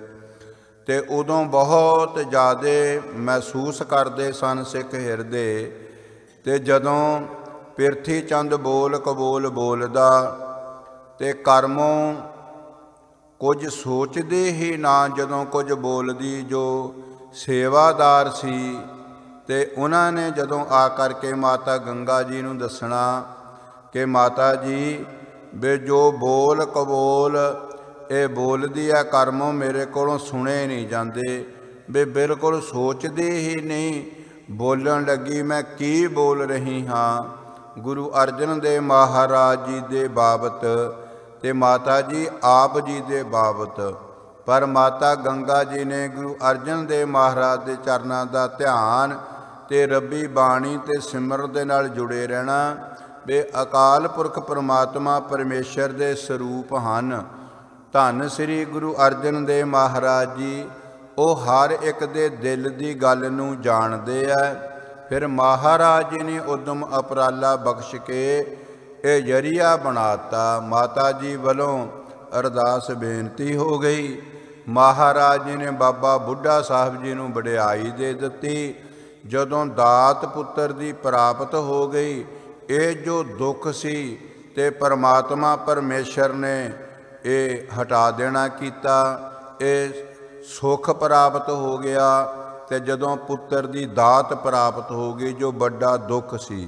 ਤੇ ਉਦੋਂ ਬਹੁਤ ਜ਼ਿਆਦਾ ਮਹਿਸੂਸ ਕਰਦੇ ਸਨ ਸਿੱਖ ਹਿਰਦੇ। ਤੇ ਜਦੋਂ ਪਿਰਥੀ ਚੰਦ ਬੋਲ ਕਬੋਲ ਬੋਲਦਾ ਤੇ ਕਰਮੋਂ ਕੁਝ ਸੋਚਦੇ ਹੀ ਨਾ, ਜਦੋਂ ਕੁਝ ਬੋਲਦੀ ਜੋ ਸੇਵਾਦਾਰ ਸੀ ਤੇ ਉਹਨਾਂ ਨੇ ਜਦੋਂ ਆ ਕਰਕੇ ਮਾਤਾ ਗੰਗਾ ਜੀ ਨੂੰ ਦੱਸਣਾ ਕਿ ਮਾਤਾ ਜੀ ਵੀ ਜੋ ਬੋਲ ਕਬੋਲ ਇਹ ਬੋਲਦੀ ਆ ਕਰਮੋਂ ਮੇਰੇ ਕੋਲੋਂ ਸੁਣੇ ਨਹੀਂ ਜਾਂਦੇ, ਵੀ ਬਿਲਕੁਲ ਸੋਚਦੀ ਹੀ ਨਹੀਂ, ਬੋਲਣ ਲੱਗੀ ਮੈਂ ਕੀ ਬੋਲ ਰਹੀ ਹਾਂ ਗੁਰੂ ਅਰਜਨ ਦੇਵ ਮਹਾਰਾਜ ਜੀ ਦੇ ਬਾਬਤ ਤੇ ਮਾਤਾ ਜੀ ਆਪ ਜੀ ਦੇ ਬਾਬਤ। ਪਰ ਮਾਤਾ ਗੰਗਾ ਜੀ ਨੇ ਗੁਰੂ ਅਰਜਨ ਦੇਵ ਮਹਾਰਾਜ ਦੇ ਚਰਨਾਂ ਦਾ ਧਿਆਨ ਤੇ ਰੱਬੀ ਬਾਣੀ ਤੇ ਸਿਮਰਨ ਦੇ ਨਾਲ ਜੁੜੇ ਰਹਿਣਾ ਵੀ ਅਕਾਲ ਪੁਰਖ ਪਰਮਾਤਮਾ ਪਰਮੇਸ਼ਰ ਦੇ ਸਰੂਪ ਹਨ। ਧੰਨ ਸ੍ਰੀ ਗੁਰੂ ਅਰਜਨ ਦੇਵ ਮਹਾਰਾਜ ਜੀ ਉਹ ਹਰ ਇੱਕ ਦੇ ਦਿਲ ਦੀ ਗੱਲ ਨੂੰ ਜਾਣਦੇ ਐ। ਫਿਰ ਮਹਾਰਾਜ ਜੀ ਨੇ ਉਦਮ ਉਪਰਾਲਾ ਬਖਸ਼ ਕੇ ਇਹ ਜਰੀਆ ਬਣਾਤਾ। ਮਾਤਾ ਜੀ ਵੱਲੋਂ ਅਰਦਾਸ ਬੇਨਤੀ ਹੋ ਗਈ। ਮਹਾਰਾਜ ਜੀ ਨੇ ਬਾਬਾ ਬੁੱਢਾ ਸਾਹਿਬ ਜੀ ਨੂੰ ਵਡਿਆਈ ਦੇ ਦਿੱਤੀ। ਜਦੋਂ ਦਾਤ ਪੁੱਤਰ ਦੀ ਪ੍ਰਾਪਤ ਹੋ ਗਈ, ਇਹ ਜੋ ਦੁੱਖ ਸੀ ਤੇ ਪਰਮਾਤਮਾ ਪਰਮੇਸ਼ਰ ਨੇ ਇਹ ਹਟਾ ਦੇਣਾ ਕੀਤਾ। ਇਹ ਸੁਖ ਪ੍ਰਾਪਤ ਹੋ ਗਿਆ। ਤੇ ਜਦੋਂ ਪੁੱਤਰ ਦੀ ਦਾਤ ਪ੍ਰਾਪਤ ਹੋ ਗਈ, ਜੋ ਵੱਡਾ ਦੁੱਖ ਸੀ,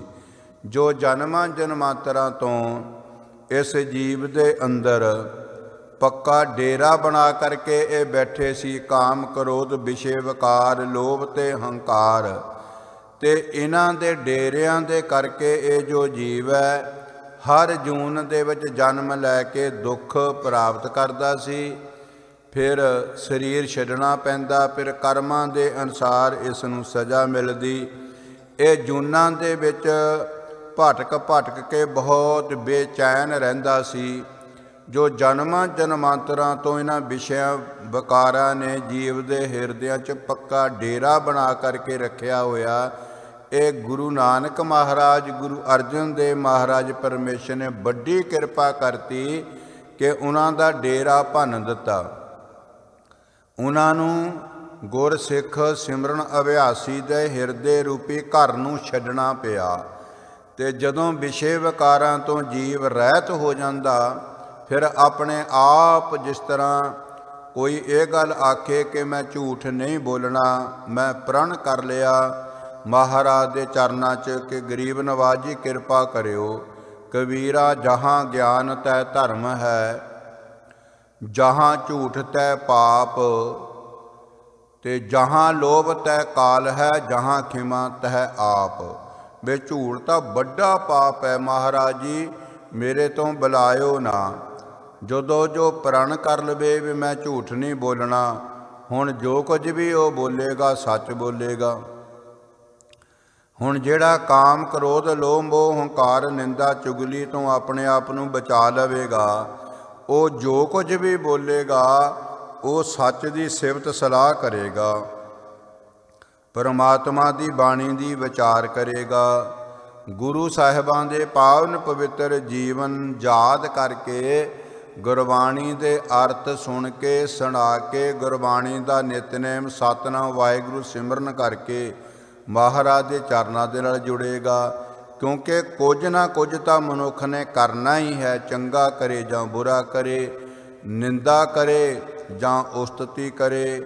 ਜੋ ਜਨਮਾਂ ਜਨਮਾਂਤਰਾਂ ਤੋਂ ਇਸ ਜੀਵ ਦੇ ਅੰਦਰ ਪੱਕਾ ਡੇਰਾ ਬਣਾ ਕਰਕੇ ਇਹ ਬੈਠੇ ਸੀ, ਕਾਮ ਕ੍ਰੋਧ ਵਿਸ਼ੇ ਵਿਕਾਰ ਲੋਭ ਤੇ ਹੰਕਾਰ, ਤੇ ਇਹਨਾਂ ਦੇ ਡੇਰਿਆਂ ਦੇ ਕਰਕੇ ਇਹ ਜੋ ਜੀਵ ਹੈ ਹਰ ਜੂਨ ਦੇ ਵਿੱਚ ਜਨਮ ਲੈ ਕੇ ਦੁੱਖ ਪ੍ਰਾਪਤ ਕਰਦਾ ਸੀ। ਫਿਰ ਸਰੀਰ ਛੱਡਣਾ ਪੈਂਦਾ, ਫਿਰ ਕਰਮਾਂ ਦੇ ਅਨੁਸਾਰ ਇਸ ਨੂੰ ਸਜ਼ਾ ਮਿਲਦੀ। ਇਹ ਜੂਨਾਂ ਦੇ ਵਿੱਚ ਭਟਕ ਭਟਕ ਕੇ ਬਹੁਤ ਬੇਚੈਨ ਰਹਿੰਦਾ ਸੀ। ਜੋ ਜਨਮਾਂ ਜਨਮਾਂਤਰਾਂ ਤੋਂ ਇਹਨਾਂ ਵਿਸ਼ਿਆਂ ਵਿਕਾਰਾਂ ਨੇ ਜੀਵ ਦੇ ਹਿਰਦਿਆਂ 'ਚ ਪੱਕਾ ਡੇਰਾ ਬਣਾ ਕਰਕੇ ਰੱਖਿਆ ਹੋਇਆ, ਇਹ ਗੁਰੂ ਨਾਨਕ ਮਹਾਰਾਜ, ਗੁਰੂ ਅਰਜਨ ਦੇਵ ਮਹਾਰਾਜ ਪਰਮੇਸ਼ਰ ਨੇ ਵੱਡੀ ਕਿਰਪਾ ਕਰਤੀ ਕਿ ਉਹਨਾਂ ਦਾ ਡੇਰਾ ਭੰਨ ਦਿੱਤਾ। ਉਹਨਾਂ ਨੂੰ ਗੁਰਸਿੱਖ ਸਿਮਰਨ ਅਭਿਆਸੀ ਦੇ ਹਿਰਦੇ ਰੂਪੀ ਘਰ ਨੂੰ ਛੱਡਣਾ ਪਿਆ। ਤੇ ਜਦੋਂ ਵਿਸ਼ੇ ਵਿਕਾਰਾਂ ਤੋਂ ਜੀਵ ਰਹਿਤ ਹੋ ਜਾਂਦਾ, ਫਿਰ ਆਪਣੇ ਆਪ ਜਿਸ ਤਰ੍ਹਾਂ ਕੋਈ ਇਹ ਗੱਲ ਆਖੇ ਕਿ ਮੈਂ ਝੂਠ ਨਹੀਂ ਬੋਲਣਾ, ਮੈਂ ਪ੍ਰਣ ਕਰ ਲਿਆ ਮਹਾਰਾਜ ਦੇ ਚਰਨਾਂ 'ਚ ਕਿ ਗਰੀਬ ਨਵਾਜੀ ਕਿਰਪਾ ਕਰਿਓ। ਕਬੀਰਾ ਜਹਾਂ ਗਿਆਨ ਤੈ ਧਰਮ ਹੈ, ਜਹਾਂ ਝੂਠ ਤੈ ਪਾਪ, ਤੇ ਜਹਾਂ ਲੋਭ ਤੈ ਕਾਲ ਹੈ, ਜਹਾਂ ਖਿਮਾ ਤਹਿ ਆਪ। ਵੇ ਝੂਠ ਤਾਂ ਵੱਡਾ ਪਾਪ ਹੈ ਮਹਾਰਾਜ ਜੀ, ਮੇਰੇ ਤੋਂ ਬੁਲਾਇਓ ਨਾ। ਜਦੋਂ ਜੋ ਪ੍ਰਣ ਕਰ ਲਵੇ ਵੀ ਮੈਂ ਝੂਠ ਨਹੀਂ ਬੋਲਣਾ, ਹੁਣ ਜੋ ਕੁਝ ਵੀ ਉਹ ਬੋਲੇਗਾ ਸੱਚ ਬੋਲੇਗਾ। ਹੁਣ ਜਿਹੜਾ ਕਾਮ ਕ੍ਰੋਧ ਲੋਭ ਮੋਹ ਹੰਕਾਰ ਨਿੰਦਾ ਚੁਗਲੀ ਤੋਂ ਆਪਣੇ ਆਪ ਨੂੰ ਬਚਾ ਲਵੇਗਾ, ਉਹ ਜੋ ਕੁਝ ਵੀ ਬੋਲੇਗਾ ਉਹ ਸੱਚ ਦੀ ਸਿਫਤ ਸਲਾਹ ਕਰੇਗਾ, ਪਰਮਾਤਮਾ ਦੀ ਬਾਣੀ ਦੀ ਵਿਚਾਰ ਕਰੇਗਾ, ਗੁਰੂ ਸਾਹਿਬਾਂ ਦੇ ਪਾਵਨ ਪਵਿੱਤਰ ਜੀਵਨ ਯਾਦ ਕਰਕੇ ਗੁਰਬਾਣੀ ਦੇ ਅਰਥ ਸੁਣ ਕੇ ਸੁਣਾ ਕੇ ਗੁਰਬਾਣੀ ਦਾ ਨਿਤਨੇਮ ਸਤਿਨਾਮ ਵਾਹਿਗੁਰੂ ਸਿਮਰਨ ਕਰਕੇ ਮਹਾਰਾਜ ਦੇ ਚਰਨਾਂ ਦੇ ਨਾਲ ਜੁੜੇਗਾ। ਕਿਉਂਕਿ ਕੁਝ ਨਾ ਕੁਝ ਤਾਂ ਮਨੁੱਖ ਨੇ ਕਰਨਾ ਹੀ ਹੈ, ਚੰਗਾ ਕਰੇ ਜਾਂ ਬੁਰਾ ਕਰੇ, ਨਿੰਦਾ ਕਰੇ ਜਾਂ ਉਸਤਤੀ ਕਰੇ,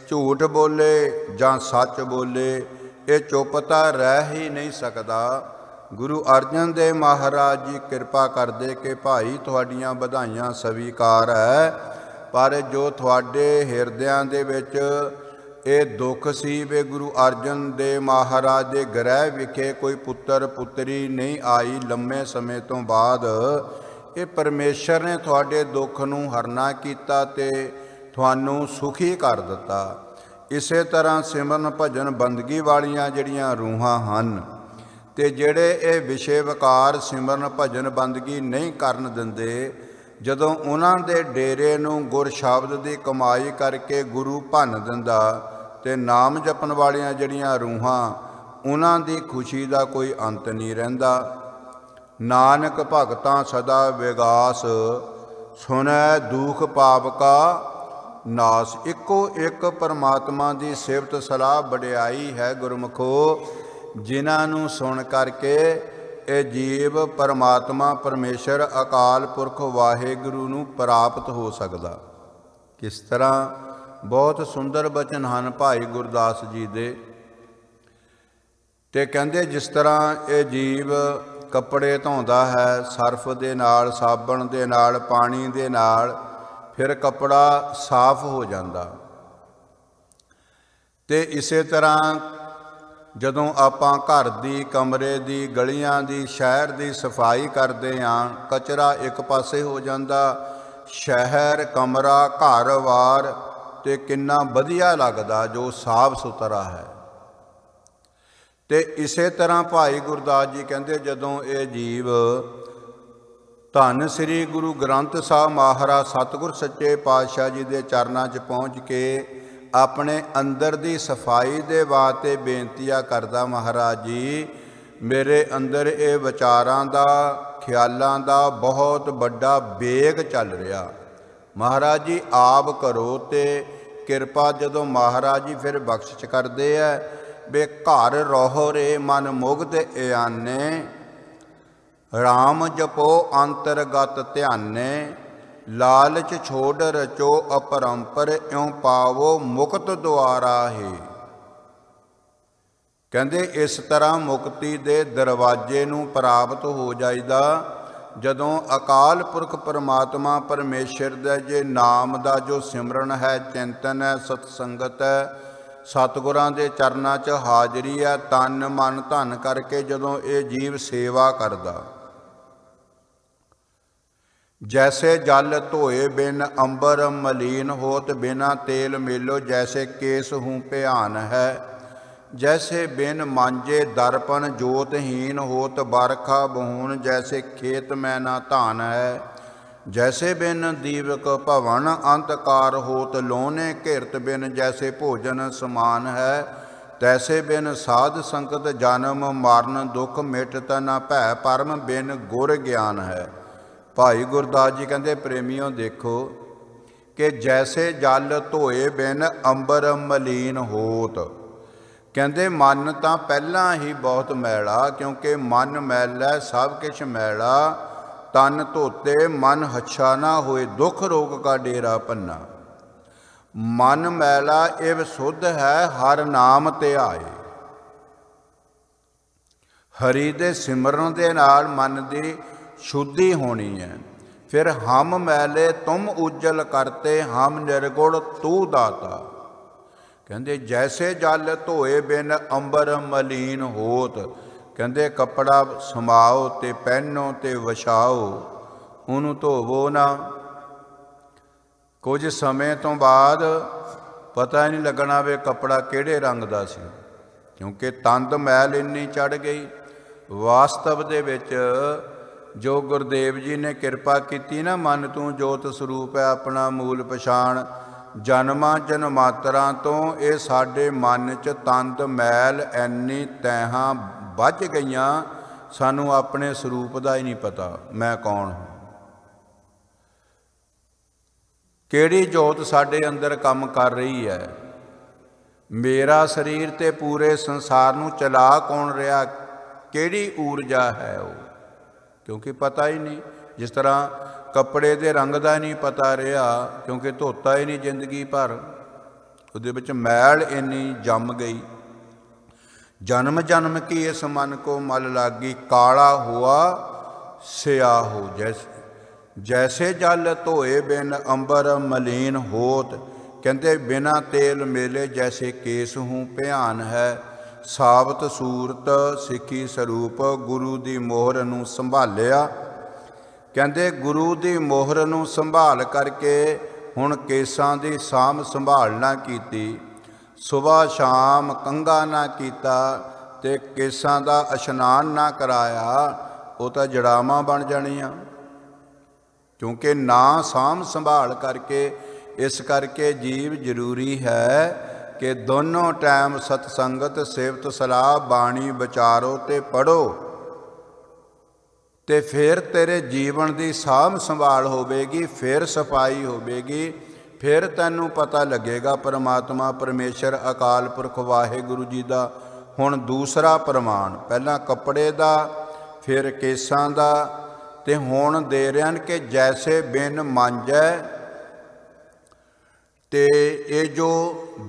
ਝੂਠ ਬੋਲੇ ਜਾਂ ਸੱਚ ਬੋਲੇ, ਇਹ ਚੁੱਪ ਤਾਂ ਰਹਿ ਹੀ ਨਹੀਂ ਸਕਦਾ। ਗੁਰੂ ਅਰਜਨ ਦੇਵ ਮਹਾਰਾਜ ਜੀ ਕਿਰਪਾ ਕਰਦੇ ਕਿ ਭਾਈ ਤੁਹਾਡੀਆਂ ਵਧਾਈਆਂ ਸਵੀਕਾਰ ਹੈ, ਪਰ ਜੋ ਤੁਹਾਡੇ ਹਿਰਦਿਆਂ ਦੇ ਵਿੱਚ ਇਹ ਦੁੱਖ ਸੀ ਵੇ ਗੁਰੂ ਅਰਜਨ ਦੇਵ ਮਹਾਰਾਜ ਦੇ ਗ੍ਰਹਿ ਵਿਖੇ ਕੋਈ ਪੁੱਤਰ ਪੁੱਤਰੀ ਨਹੀਂ ਆਈ ਲੰਮੇ ਸਮੇਂ ਤੋਂ ਬਾਅਦ, ਇਹ ਪਰਮੇਸ਼ਰ ਨੇ ਤੁਹਾਡੇ ਦੁੱਖ ਨੂੰ ਹਰਨਾ ਕੀਤਾ ਤੇ ਤੁਹਾਨੂੰ ਸੁਖੀ ਕਰ ਦਿੱਤਾ। ਇਸੇ ਤਰ੍ਹਾਂ ਸਿਮਰਨ ਭਜਨ ਬੰਦਗੀ ਵਾਲੀਆਂ ਜਿਹੜੀਆਂ ਰੂਹਾਂ ਹਨ ਤੇ ਜਿਹੜੇ ਇਹ ਵਿਸ਼ੇ ਵਿਕਾਰ ਸਿਮਰਨ ਭਜਨ ਬੰਦਗੀ ਨਹੀਂ ਕਰਨ ਦਿੰਦੇ, ਜਦੋਂ ਉਹਨਾਂ ਦੇ ਡੇਰੇ ਨੂੰ ਗੁਰ ਸ਼ਬਦ ਦੀ ਕਮਾਈ ਕਰਕੇ ਗੁਰੂ ਭੰਨ ਦਿੰਦਾ ਤੇ ਨਾਮ ਜਪਣ ਵਾਲੀਆਂ ਜਿਹੜੀਆਂ ਰੂਹਾਂ, ਉਹਨਾਂ ਦੀ ਖੁਸ਼ੀ ਦਾ ਕੋਈ ਅੰਤ ਨਹੀਂ ਰਹਿੰਦਾ। ਨਾਨਕ ਭਗਤਾਂ ਸਦਾ ਵਿਗਾਸ, ਸੁਨੈ ਦੁਖ ਪਾਪ ਕਾ ਨਾਸ। ਇੱਕੋ ਇੱਕ ਪਰਮਾਤਮਾ ਦੀ ਸਿਫਤ ਸਲਾਹ ਵਡਿਆਈ ਹੈ ਗੁਰਮੁਖੋ, ਜਿਨ੍ਹਾਂ ਨੂੰ ਸੁਣ ਕਰਕੇ ਇਹ ਜੀਵ ਪਰਮਾਤਮਾ ਪਰਮੇਸ਼ਰ ਅਕਾਲ ਪੁਰਖ ਵਾਹਿਗੁਰੂ ਨੂੰ ਪ੍ਰਾਪਤ ਹੋ ਸਕਦਾ। ਕਿਸ ਤਰ੍ਹਾਂ ਬਹੁਤ ਸੁੰਦਰ ਬਚਨ ਹਨ ਭਾਈ ਗੁਰਦਾਸ ਜੀ ਦੇ, ਤੇ ਕਹਿੰਦੇ ਜਿਸ ਤਰ੍ਹਾਂ ਇਹ ਜੀਵ ਕੱਪੜੇ ਧੋਂਦਾ ਹੈ ਸਰਫ ਦੇ ਨਾਲ, ਸਾਬਣ ਦੇ ਨਾਲ, ਪਾਣੀ ਦੇ ਨਾਲ, ਫਿਰ ਕੱਪੜਾ ਸਾਫ਼ ਹੋ ਜਾਂਦਾ, ਤੇ ਇਸੇ ਤਰ੍ਹਾਂ ਜਦੋਂ ਆਪਾਂ ਘਰ ਦੀ, ਕਮਰੇ ਦੀ, ਗਲੀਆਂ ਦੀ, ਸ਼ਹਿਰ ਦੀ ਸਫਾਈ ਕਰਦੇ ਹਾਂ, ਕਚਰਾ ਇੱਕ ਪਾਸੇ ਹੋ ਜਾਂਦਾ, ਸ਼ਹਿਰ, ਕਮਰਾ, ਘਰ-ਵਾਰ ਤੇ ਕਿੰਨਾ ਵਧੀਆ ਲੱਗਦਾ ਜੋ ਸਾਫ਼ ਸੁਥਰਾ ਹੈ। ਤੇ ਇਸੇ ਤਰ੍ਹਾਂ ਭਾਈ ਗੁਰਦਾਸ ਜੀ ਕਹਿੰਦੇ ਜਦੋਂ ਇਹ ਜੀਵ ਧੰਨ ਸ੍ਰੀ ਗੁਰੂ ਗ੍ਰੰਥ ਸਾਹਿਬ ਮਹਾਰਾਜ ਸਤਿਗੁਰ ਸੱਚੇ ਪਾਤਸ਼ਾਹ ਜੀ ਦੇ ਚਰਨਾਂ 'ਚ ਪਹੁੰਚ ਕੇ ਆਪਣੇ ਅੰਦਰ ਦੀ ਸਫਾਈ ਦੇ ਵਾਸਤੇ ਬੇਨਤੀਆਂ ਕਰਦਾ, ਮਹਾਰਾਜ ਜੀ ਮੇਰੇ ਅੰਦਰ ਇਹ ਵਿਚਾਰਾਂ ਦਾ, ਖਿਆਲਾਂ ਦਾ ਬਹੁਤ ਵੱਡਾ ਵੇਗ ਚੱਲ ਰਿਹਾ। ਮਹਾਰਾਜ ਜੀ ਆਪ ਕਰੋ ਤੇ ਕਿਰਪਾ। ਜਦੋਂ ਮਹਾਰਾਜ ਜੀ ਫਿਰ ਬਖਸ਼ਿਸ਼ ਕਰਦੇ ਆ ਵੇ ਘਰ ਰਹੋ ਰੇ ਮਨ ਮੁਗਧ ਇਆਨੇ, ਰਾਮ ਜਪੋ ਅੰਤਰਗਤ ਧਿਆਨੇ, ਲਾਲਚ ਛੋੜ ਰਚੋ ਅਪਰੰਪਰ, ਇਉਂ ਪਾਵੋ ਮੁਕਤ ਦੁਆਰਾ ਹੈ। ਕਹਿੰਦੇ ਇਸ ਤਰ੍ਹਾਂ ਮੁਕਤੀ ਦੇ ਦਰਵਾਜ਼ੇ ਨੂੰ ਪ੍ਰਾਪਤ ਹੋ ਜਾਈਦਾ ਜਦੋਂ ਅਕਾਲ ਪੁਰਖ ਪਰਮਾਤਮਾ ਪਰਮੇਸ਼ਰ ਦਾ ਜੇ ਨਾਮ ਦਾ ਜੋ ਸਿਮਰਨ ਹੈ, ਚਿੰਤਨ ਹੈ, ਸਤਸੰਗਤ ਹੈ, ਸਤਿਗੁਰਾਂ ਦੇ ਚਰਨਾਂ 'ਚ ਹਾਜ਼ਰੀ ਹੈ, ਤਨ ਮਨ ਧਨ ਕਰਕੇ ਜਦੋਂ ਇਹ ਜੀਵ ਸੇਵਾ ਕਰਦਾ। ਜੈਸੇ ਜਲ ਧੋਏ ਬਿਨ ਅੰਬਰ ਮਲੀਨ ਹੋਤ, ਬਿਨਾ ਤੇਲ ਮੇਲੋ ਜੈਸੇ ਕੇਸ ਹੂੰ ਭਿਆਨ ਹੈ, जैसे बिन मांजे दर्पण जोतहीन होत, बरखा बहून जैसे खेत में न धान है, जैसे बिन दीवक भवन अंतकार होत, लोने घिरत बिन जैसे भोजन समान है, तैसे बिन साध संगत जन्म मरण दुख मिटत न भै परम, बिन गुर ज्ञान है। भाई गुरदास जी कहते प्रेमियों देखो कि जैसे जल धोए बिन अंबर मलीन होत, ਕਹਿੰਦੇ ਮਨ ਤਾਂ ਪਹਿਲਾਂ ਹੀ ਬਹੁਤ ਮੈਲਾ, ਕਿਉਂਕਿ ਮਨ ਮੈਲਾ ਸਭ ਕੁਛ ਮੈਲਾ, ਤਨ ਧੋਤੇ ਮਨ ਹੱਛਾ ਨਾ ਹੋਏ, ਦੁੱਖ ਰੋਗ ਕਾ ਡੇਰਾ ਪੰਨਾ। ਮਨ ਮੈਲਾ ਇਹ ਸੁਧ ਹੈ ਹਰ ਨਾਮ ਧਿਆਏ। ਹਰੀ ਦੇ ਸਿਮਰਨ ਦੇ ਨਾਲ ਮਨ ਦੀ ਸ਼ੁੱਧੀ ਹੋਣੀ ਹੈ। ਫਿਰ ਹਮ ਮੈਲੇ ਤੁਮ ਉਜਲ ਕਰਤੇ, ਹਮ ਨਿਰਗੁਣ ਤੂੰ ਦਾਤਾ। ਕਹਿੰਦੇ ਜੈਸੇ ਜਲ ਧੋਏ ਬਿਨ ਅੰਬਰ ਮਲੀਨ ਹੋਤ, ਕਹਿੰਦੇ ਕੱਪੜਾ ਸਮਾਓ ਤੇ ਪਹਿਨੋ ਤੇ ਵਿਛਾਓ, ਉਹਨੂੰ ਧੋਵੋ ਨਾ। ਕੁਝ ਸਮੇਂ ਤੋਂ ਬਾਅਦ ਪਤਾ ਹੀ ਨਹੀਂ ਲੱਗਣਾ ਵੀ ਕੱਪੜਾ ਕਿਹੜੇ ਰੰਗ ਦਾ ਸੀ, ਕਿਉਂਕਿ ਤੰਦ ਮੈਲ ਇੰਨੀ ਚੜ੍ਹ ਗਈ। ਵਾਸਤਵ ਦੇ ਵਿੱਚ ਜੋ ਗੁਰਦੇਵ ਜੀ ਨੇ ਕਿਰਪਾ ਕੀਤੀ ਨਾ, ਮਨ ਤੂੰ ਜੋਤ ਸਰੂਪ ਹੈ ਆਪਣਾ ਮੂਲ ਪਛਾਣ, ਜਨਮਾਂ ਜਨਮਾਤਰਾਂ ਤੋਂ ਇਹ ਸਾਡੇ ਮਨ 'ਚ ਤੰਦ ਮੈਲ ਐਨੀ ਤੈਹਾਂ ਵੱਜ ਗਈਆਂ, ਸਾਨੂੰ ਆਪਣੇ ਸਰੂਪ ਦਾ ਹੀ ਨਹੀਂ ਪਤਾ ਮੈਂ ਕੌਣ ਹਾਂ। ਕਿਹੜੀ ਜੋਤ ਸਾਡੇ ਅੰਦਰ ਕੰਮ ਕਰ ਰਹੀ ਹੈ, ਮੇਰਾ ਸਰੀਰ ਤੇ ਪੂਰੇ ਸੰਸਾਰ ਨੂੰ ਚਲਾ ਕੌਣ ਰਿਹਾ, ਕਿਹੜੀ ਊਰਜਾ ਹੈ ਉਹ, ਕਿਉਂਕਿ ਪਤਾ ਹੀ ਨਹੀਂ। ਜਿਸ ਤਰ੍ਹਾਂ ਕੱਪੜੇ ਦੇ ਰੰਗ ਦਾ ਨਹੀਂ ਪਤਾ ਰਿਹਾ, ਕਿਉਂਕਿ ਧੋਤਾ ਹੀ ਨਹੀਂ ਜ਼ਿੰਦਗੀ ਭਰ, ਉਹਦੇ ਵਿੱਚ ਮੈਲ ਇੰਨੀ ਜੰਮ ਗਈ। ਜਨਮ ਜਨਮ ਕੀ ਇਸ ਮਨ ਕੋ ਮਲ ਲਾਗੀ, ਕਾਲਾ ਹੁਆ ਸਿਆਹੋ ਜੈਸੇ ਜਲ ਧੋਏ ਬਿਨ ਅੰਬਰ ਮਲੀਨ ਹੋਤ, ਕਹਿੰਦੇ ਬਿਨਾ ਤੇਲ ਮੇਲੇ ਜੈਸੇ ਕੇਸ ਹੂੰ ਭਿਆਨ ਹੈ, ਸਾਬਤ ਸੂਰਤ ਸਿੱਖੀ ਸਰੂਪ, ਗੁਰੂ ਦੀ ਮੋਹਰ ਨੂੰ ਸੰਭਾਲਿਆ। ਕਹਿੰਦੇ ਗੁਰੂ ਦੀ ਮੋਹਰ ਨੂੰ ਸੰਭਾਲ ਕਰਕੇ ਹੁਣ ਕੇਸਾਂ ਦੀ ਸਾਂਭ ਸੰਭਾਲ ਨਾ ਕੀਤੀ, ਸੁਬਹ ਸ਼ਾਮ ਕੰਘਾ ਨਾ ਕੀਤਾ ਤੇ ਕੇਸਾਂ ਦਾ ਇਸ਼ਨਾਨ ਨਾ ਕਰਾਇਆ, ਉਹ ਤਾਂ ਜੜਾਵਾਂ ਬਣ ਜਾਣੀਆਂ, ਕਿਉਂਕਿ ਨਾ ਸਾਂਭ ਸੰਭਾਲ ਕਰਕੇ। ਇਸ ਕਰਕੇ ਜੀਵ ਜ਼ਰੂਰੀ ਹੈ ਕਿ ਦੋਨੋਂ ਟਾਈਮ ਸਤਸੰਗਤ ਸਿਫਤ ਸਲਾਹ ਬਾਣੀ ਵਿਚਾਰੋ ਤੇ ਪੜ੍ਹੋ, ਤੇ ਫਿਰ ਤੇਰੇ ਜੀਵਨ ਦੀ ਸਾਂਭ ਸੰਭਾਲ ਹੋਵੇਗੀ, ਫਿਰ ਸਫਾਈ ਹੋਵੇਗੀ, ਫਿਰ ਤੈਨੂੰ ਪਤਾ ਲੱਗੇਗਾ ਪਰਮਾਤਮਾ ਪਰਮੇਸ਼ਰ ਅਕਾਲ ਪੁਰਖ ਵਾਹਿਗੁਰੂ ਜੀ ਦਾ। ਹੁਣ ਦੂਸਰਾ ਪ੍ਰਮਾਣ, ਪਹਿਲਾਂ ਕੱਪੜੇ ਦਾ, ਫਿਰ ਕੇਸਾਂ ਦਾ, ਤੇ ਹੁਣ ਦੇ ਰਹੇ ਹਨ ਕਿ ਜੈਸੇ ਬਿਨ ਮਾਂਜੈ, ਤੇ ਇਹ ਜੋ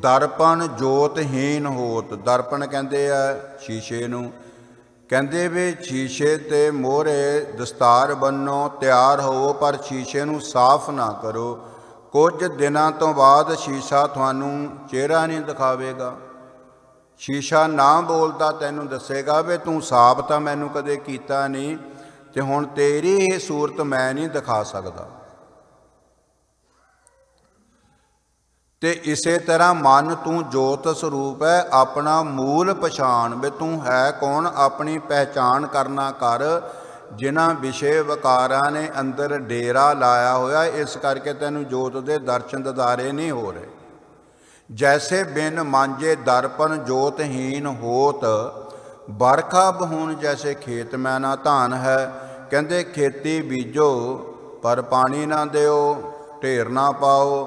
ਦਰਪਣ ਜੋਤਹੀਨ ਹੋਤ, ਦਰਪਣ ਕਹਿੰਦੇ ਆ ਸ਼ੀਸ਼ੇ ਨੂੰ, ਕਹਿੰਦੇ ਵੀ ਸ਼ੀਸ਼ੇ ਤੇ ਮੋਹਰੇ ਦਸਤਾਰ ਬੰਨੋ, ਤਿਆਰ ਹੋਵੋ, ਪਰ ਸ਼ੀਸ਼ੇ ਨੂੰ ਸਾਫ਼ ਨਾ ਕਰੋ। ਕੁਝ ਦਿਨਾਂ ਤੋਂ ਬਾਅਦ ਸ਼ੀਸ਼ਾ ਤੁਹਾਨੂੰ ਚਿਹਰਾ ਨਹੀਂ ਦਿਖਾਵੇਗਾ। ਸ਼ੀਸ਼ਾ ਨਾ ਬੋਲਦਾ ਤੈਨੂੰ ਦੱਸੇਗਾ ਵੀ ਤੂੰ ਸਾਫ਼ ਤਾਂ ਮੈਨੂੰ ਕਦੇ ਕੀਤਾ ਨਹੀਂ, ਤੇ ਹੁਣ ਤੇਰੀ ਇਹ ਸੂਰਤ ਮੈਂ ਨਹੀਂ ਦਿਖਾ ਸਕਦਾ। ਤੇ ਇਸੇ ਤਰ੍ਹਾਂ ਮਨ ਤੂੰ ਜੋਤ ਸਰੂਪ ਹੈ, ਆਪਣਾ ਮੂਲ ਪਛਾਣ ਵੀ ਤੂੰ ਹੈ ਕੌਣ, ਆਪਣੀ ਪਹਿਚਾਣ ਕਰਨਾ ਕਰ ਜਿਨ੍ਹਾਂ ਵਿਸ਼ੇ ਵਿਕਾਰਾਂ ਨੇ ਅੰਦਰ ਡੇਰਾ ਲਾਇਆ ਹੋਇਆ, ਇਸ ਕਰਕੇ ਤੈਨੂੰ ਜੋਤ ਦੇ ਦਰਸ਼ਨ ਦਿਦਾਰੇ ਨਹੀਂ ਹੋ ਰਹੇ। ਜੈਸੇ ਬਿਨ ਮਾਂਜੇ ਦਰਪਨ ਜੋਤਹੀਨ ਹੋਤ, ਬਰਖਾ ਬਹੂਣ ਜੈਸੇ ਖੇਤ ਮੈਂ ਨਾ ਧਾਨ ਹੈ। ਕਹਿੰਦੇ ਖੇਤੀ ਬੀਜੋ ਪਰ ਪਾਣੀ ਨਾ ਦਿਓ, ਢੇਰ ਨਾ ਪਾਓ,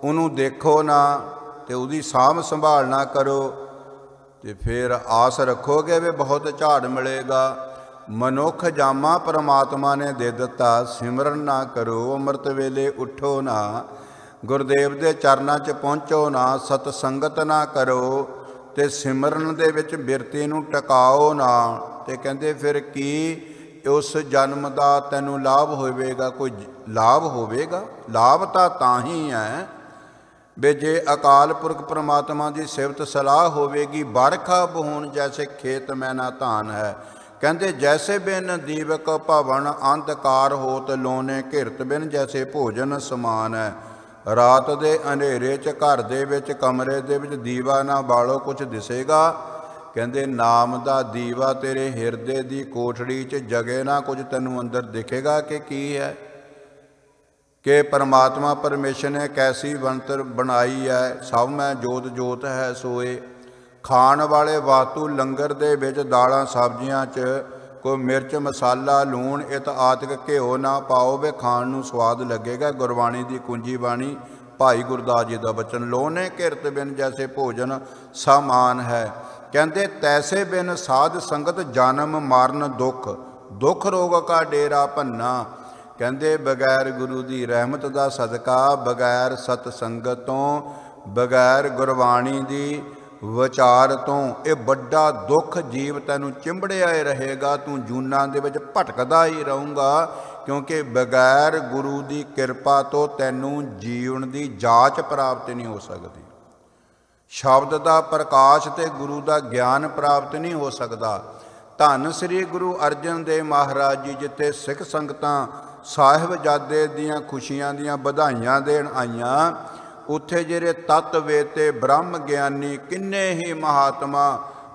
ਉਹਨੂੰ ਦੇਖੋ ਨਾ ਤੇ ਉਹਦੀ ਸਾਂਭ ਸੰਭਾਲ ਨਾ ਕਰੋ, ਤੇ ਫਿਰ ਆਸ ਰੱਖੋਗੇ ਵੀ ਬਹੁਤ ਝਾੜ ਮਿਲੇਗਾ। ਮਨੁੱਖ ਜਾਮਾ ਪਰਮਾਤਮਾ ਨੇ ਦੇ ਦਿੱਤਾ, ਸਿਮਰਨ ਨਾ ਕਰੋ, ਅੰਮ੍ਰਿਤ ਵੇਲੇ ਉੱਠੋ ਨਾ, ਗੁਰਦੇਵ ਦੇ ਚਰਨਾਂ 'ਚ ਪਹੁੰਚੋ ਨਾ, ਸਤ ਸੰਗਤ ਨਾ ਕਰੋ, ਤੇ ਸਿਮਰਨ ਦੇ ਵਿੱਚ ਬਿਰਤੀ ਨੂੰ ਟਿਕਾਓ ਨਾ। ਤੇ ਕਹਿੰਦੇ ਫਿਰ ਕੀ ਉਸ ਜਨਮ ਦਾ ਤੈਨੂੰ ਲਾਭ ਹੋਵੇਗਾ? ਕੋਈ ਲਾਭ ਹੋਵੇਗਾ? ਲਾਭ ਤਾਂ ਹੀ ਹੈ ਵੀ ਜੇ ਅਕਾਲ ਪੁਰਖ ਪਰਮਾਤਮਾ ਦੀ ਸਿਫਤ ਸਲਾਹ ਹੋਵੇਗੀ। ਬਰਖਾ ਬਹੂਣ ਜੈਸੇ ਖੇਤ ਮੈਂ ਨਾ ਧਾਨ ਹੈ। ਕਹਿੰਦੇ ਜੈਸੇ ਬਿਨ ਦੀਵਕ ਭਵਨ ਅੰਧਕਾਰ ਹੋਤ, ਲੋਨੇ ਘਿਰਤ ਬਿਨ ਜੈਸੇ ਭੋਜਨ ਸਮਾਨ ਹੈ। ਰਾਤ ਦੇ ਅੰਧੇਰੇ 'ਚ ਘਰ ਦੇ ਵਿੱਚ ਕਮਰੇ ਦੇ ਵਿੱਚ ਦੀਵਾ ਨਾ ਬਾਲੋ, ਕੁਛ ਦਿਸੇਗਾ? ਕਹਿੰਦੇ ਨਾਮ ਦਾ ਦੀਵਾ ਤੇਰੇ ਹਿਰਦੇ ਦੀ ਕੋਠੜੀ 'ਚ ਜਗੇ ਨਾ, ਕੁਝ ਤੈਨੂੰ ਅੰਦਰ ਦਿਖੇਗਾ ਕਿ ਕੀ ਹੈ? ਕਿ ਪਰਮਾਤਮਾ ਪਰਮੇਸ਼ਰ ਨੇ ਕੈਸੀ ਬਣਤਰ ਬਣਾਈ ਹੈ। ਸਭ ਮੈਂ ਜੋਤ ਜੋਤ ਹੈ ਸੋਏ। ਖਾਣ ਵਾਲੇ ਵਾਤੂ ਲੰਗਰ ਦੇ ਵਿੱਚ ਦਾਲਾਂ ਸਬਜ਼ੀਆਂ 'ਚ ਕੋਈ ਮਿਰਚ ਮਸਾਲਾ ਲੂਣ ਇਤ ਆਦਿਕ ਘਿਓ ਨਾ ਪਾਓ, ਵੇ ਖਾਣ ਨੂੰ ਸਵਾਦ ਲੱਗੇਗਾ। ਗੁਰਬਾਣੀ ਦੀ ਕੁੰਜੀ ਬਾਣੀ ਭਾਈ ਗੁਰਦਾਸ ਜੀ ਦਾ ਬਚਨ, ਲੋਨੇ ਘਿਰਤ ਬਿਨ ਜੈਸੇ ਭੋਜਨ ਸਮਾਨ ਹੈ। ਕਹਿੰਦੇ ਤੈਸੇ ਬਿਨ ਸਾਧ ਸੰਗਤ ਜਨਮ ਮਰਨ ਦੁੱਖ, ਦੁੱਖ ਰੋਗ ਕਾ ਡੇਰਾ ਭੰਨਾ। ਕਹਿੰਦੇ ਬਗੈਰ ਗੁਰੂ ਦੀ ਰਹਿਮਤ ਦਾ ਸਦਕਾ, ਬਗੈਰ ਸਤ ਸੰਗਤ ਤੋਂ, ਬਗੈਰ ਗੁਰਬਾਣੀ ਦੀ ਵਿਚਾਰ ਤੋਂ ਇਹ ਵੱਡਾ ਦੁੱਖ ਜੀਵ ਤੈਨੂੰ ਚਿੰਬੜਿਆ ਹੀ ਰਹੇਗਾ। ਤੂੰ ਜੂਨਾਂ ਦੇ ਵਿੱਚ ਭਟਕਦਾ ਹੀ ਰਹੂੰਗਾ, ਕਿਉਂਕਿ ਬਗੈਰ ਗੁਰੂ ਦੀ ਕਿਰਪਾ ਤੋਂ ਤੈਨੂੰ ਜੀਵਨ ਦੀ ਜਾਂਚ ਪ੍ਰਾਪਤ ਨਹੀਂ ਹੋ ਸਕਦੀ। ਸ਼ਬਦ ਦਾ ਪ੍ਰਕਾਸ਼ ਤੇ ਗੁਰੂ ਦਾ ਗਿਆਨ ਪ੍ਰਾਪਤ ਨਹੀਂ ਹੋ ਸਕਦਾ। ਧੰਨ ਸ੍ਰੀ ਗੁਰੂ ਅਰਜਨ ਦੇਵ ਮਹਾਰਾਜ ਜੀ ਜਿੱਥੇ ਸਿੱਖ ਸੰਗਤਾਂ ਸਾਹਿਬਜ਼ਾਦੇ ਦੀਆਂ ਖੁਸ਼ੀਆਂ ਦੀਆਂ ਵਧਾਈਆਂ ਦੇਣ ਆਈਆਂ, ਉੱਥੇ ਜਿਹੜੇ ਤਤ ਵੇਤੇ ਬ੍ਰਹਮ ਗਿਆਨੀ ਕਿੰਨੇ ਹੀ ਮਹਾਤਮਾ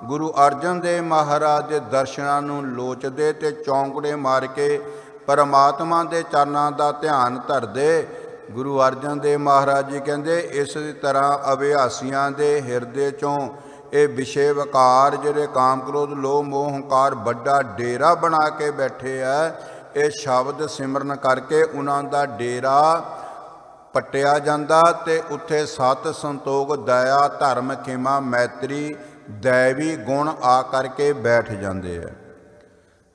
ਗੁਰੂ ਅਰਜਨ ਦੇਵ ਮਹਾਰਾਜ ਦੇ ਦਰਸ਼ਨਾਂ ਨੂੰ ਲੋਚਦੇ ਤੇ ਚੌਂਕੜੇ ਮਾਰ ਕੇ ਪਰਮਾਤਮਾ ਦੇ ਚਰਨਾਂ ਦਾ ਧਿਆਨ ਧਰਦੇ। ਗੁਰੂ ਅਰਜਨ ਦੇਵ ਮਹਾਰਾਜ ਜੀ ਕਹਿੰਦੇ ਇਸ ਤਰ੍ਹਾਂ ਅਭਿਆਸੀਆਂ ਦੇ ਹਿਰਦੇ 'ਚੋਂ ਇਹ ਵਿਸ਼ੇ ਵਿਕਾਰ ਜਿਹੜੇ ਕਾਮ ਕ੍ਰੋਧ ਲੋਭ ਮੋਹ ਹੰਕਾਰ ਵੱਡਾ ਡੇਰਾ ਬਣਾ ਕੇ ਬੈਠੇ ਆ, ਇਹ ਸ਼ਬਦ ਸਿਮਰਨ ਕਰਕੇ ਉਹਨਾਂ ਦਾ ਡੇਰਾ ਪੱਟਿਆ ਜਾਂਦਾ ਤੇ ਉੱਥੇ ਸਤ ਸੰਤੋਖ ਦਇਆ ਧਰਮ ਖੇਮਾ ਮੈਤਰੀ ਦੈਵੀ ਗੁਣ ਆ ਕਰਕੇ ਬੈਠ ਜਾਂਦੇ ਆ।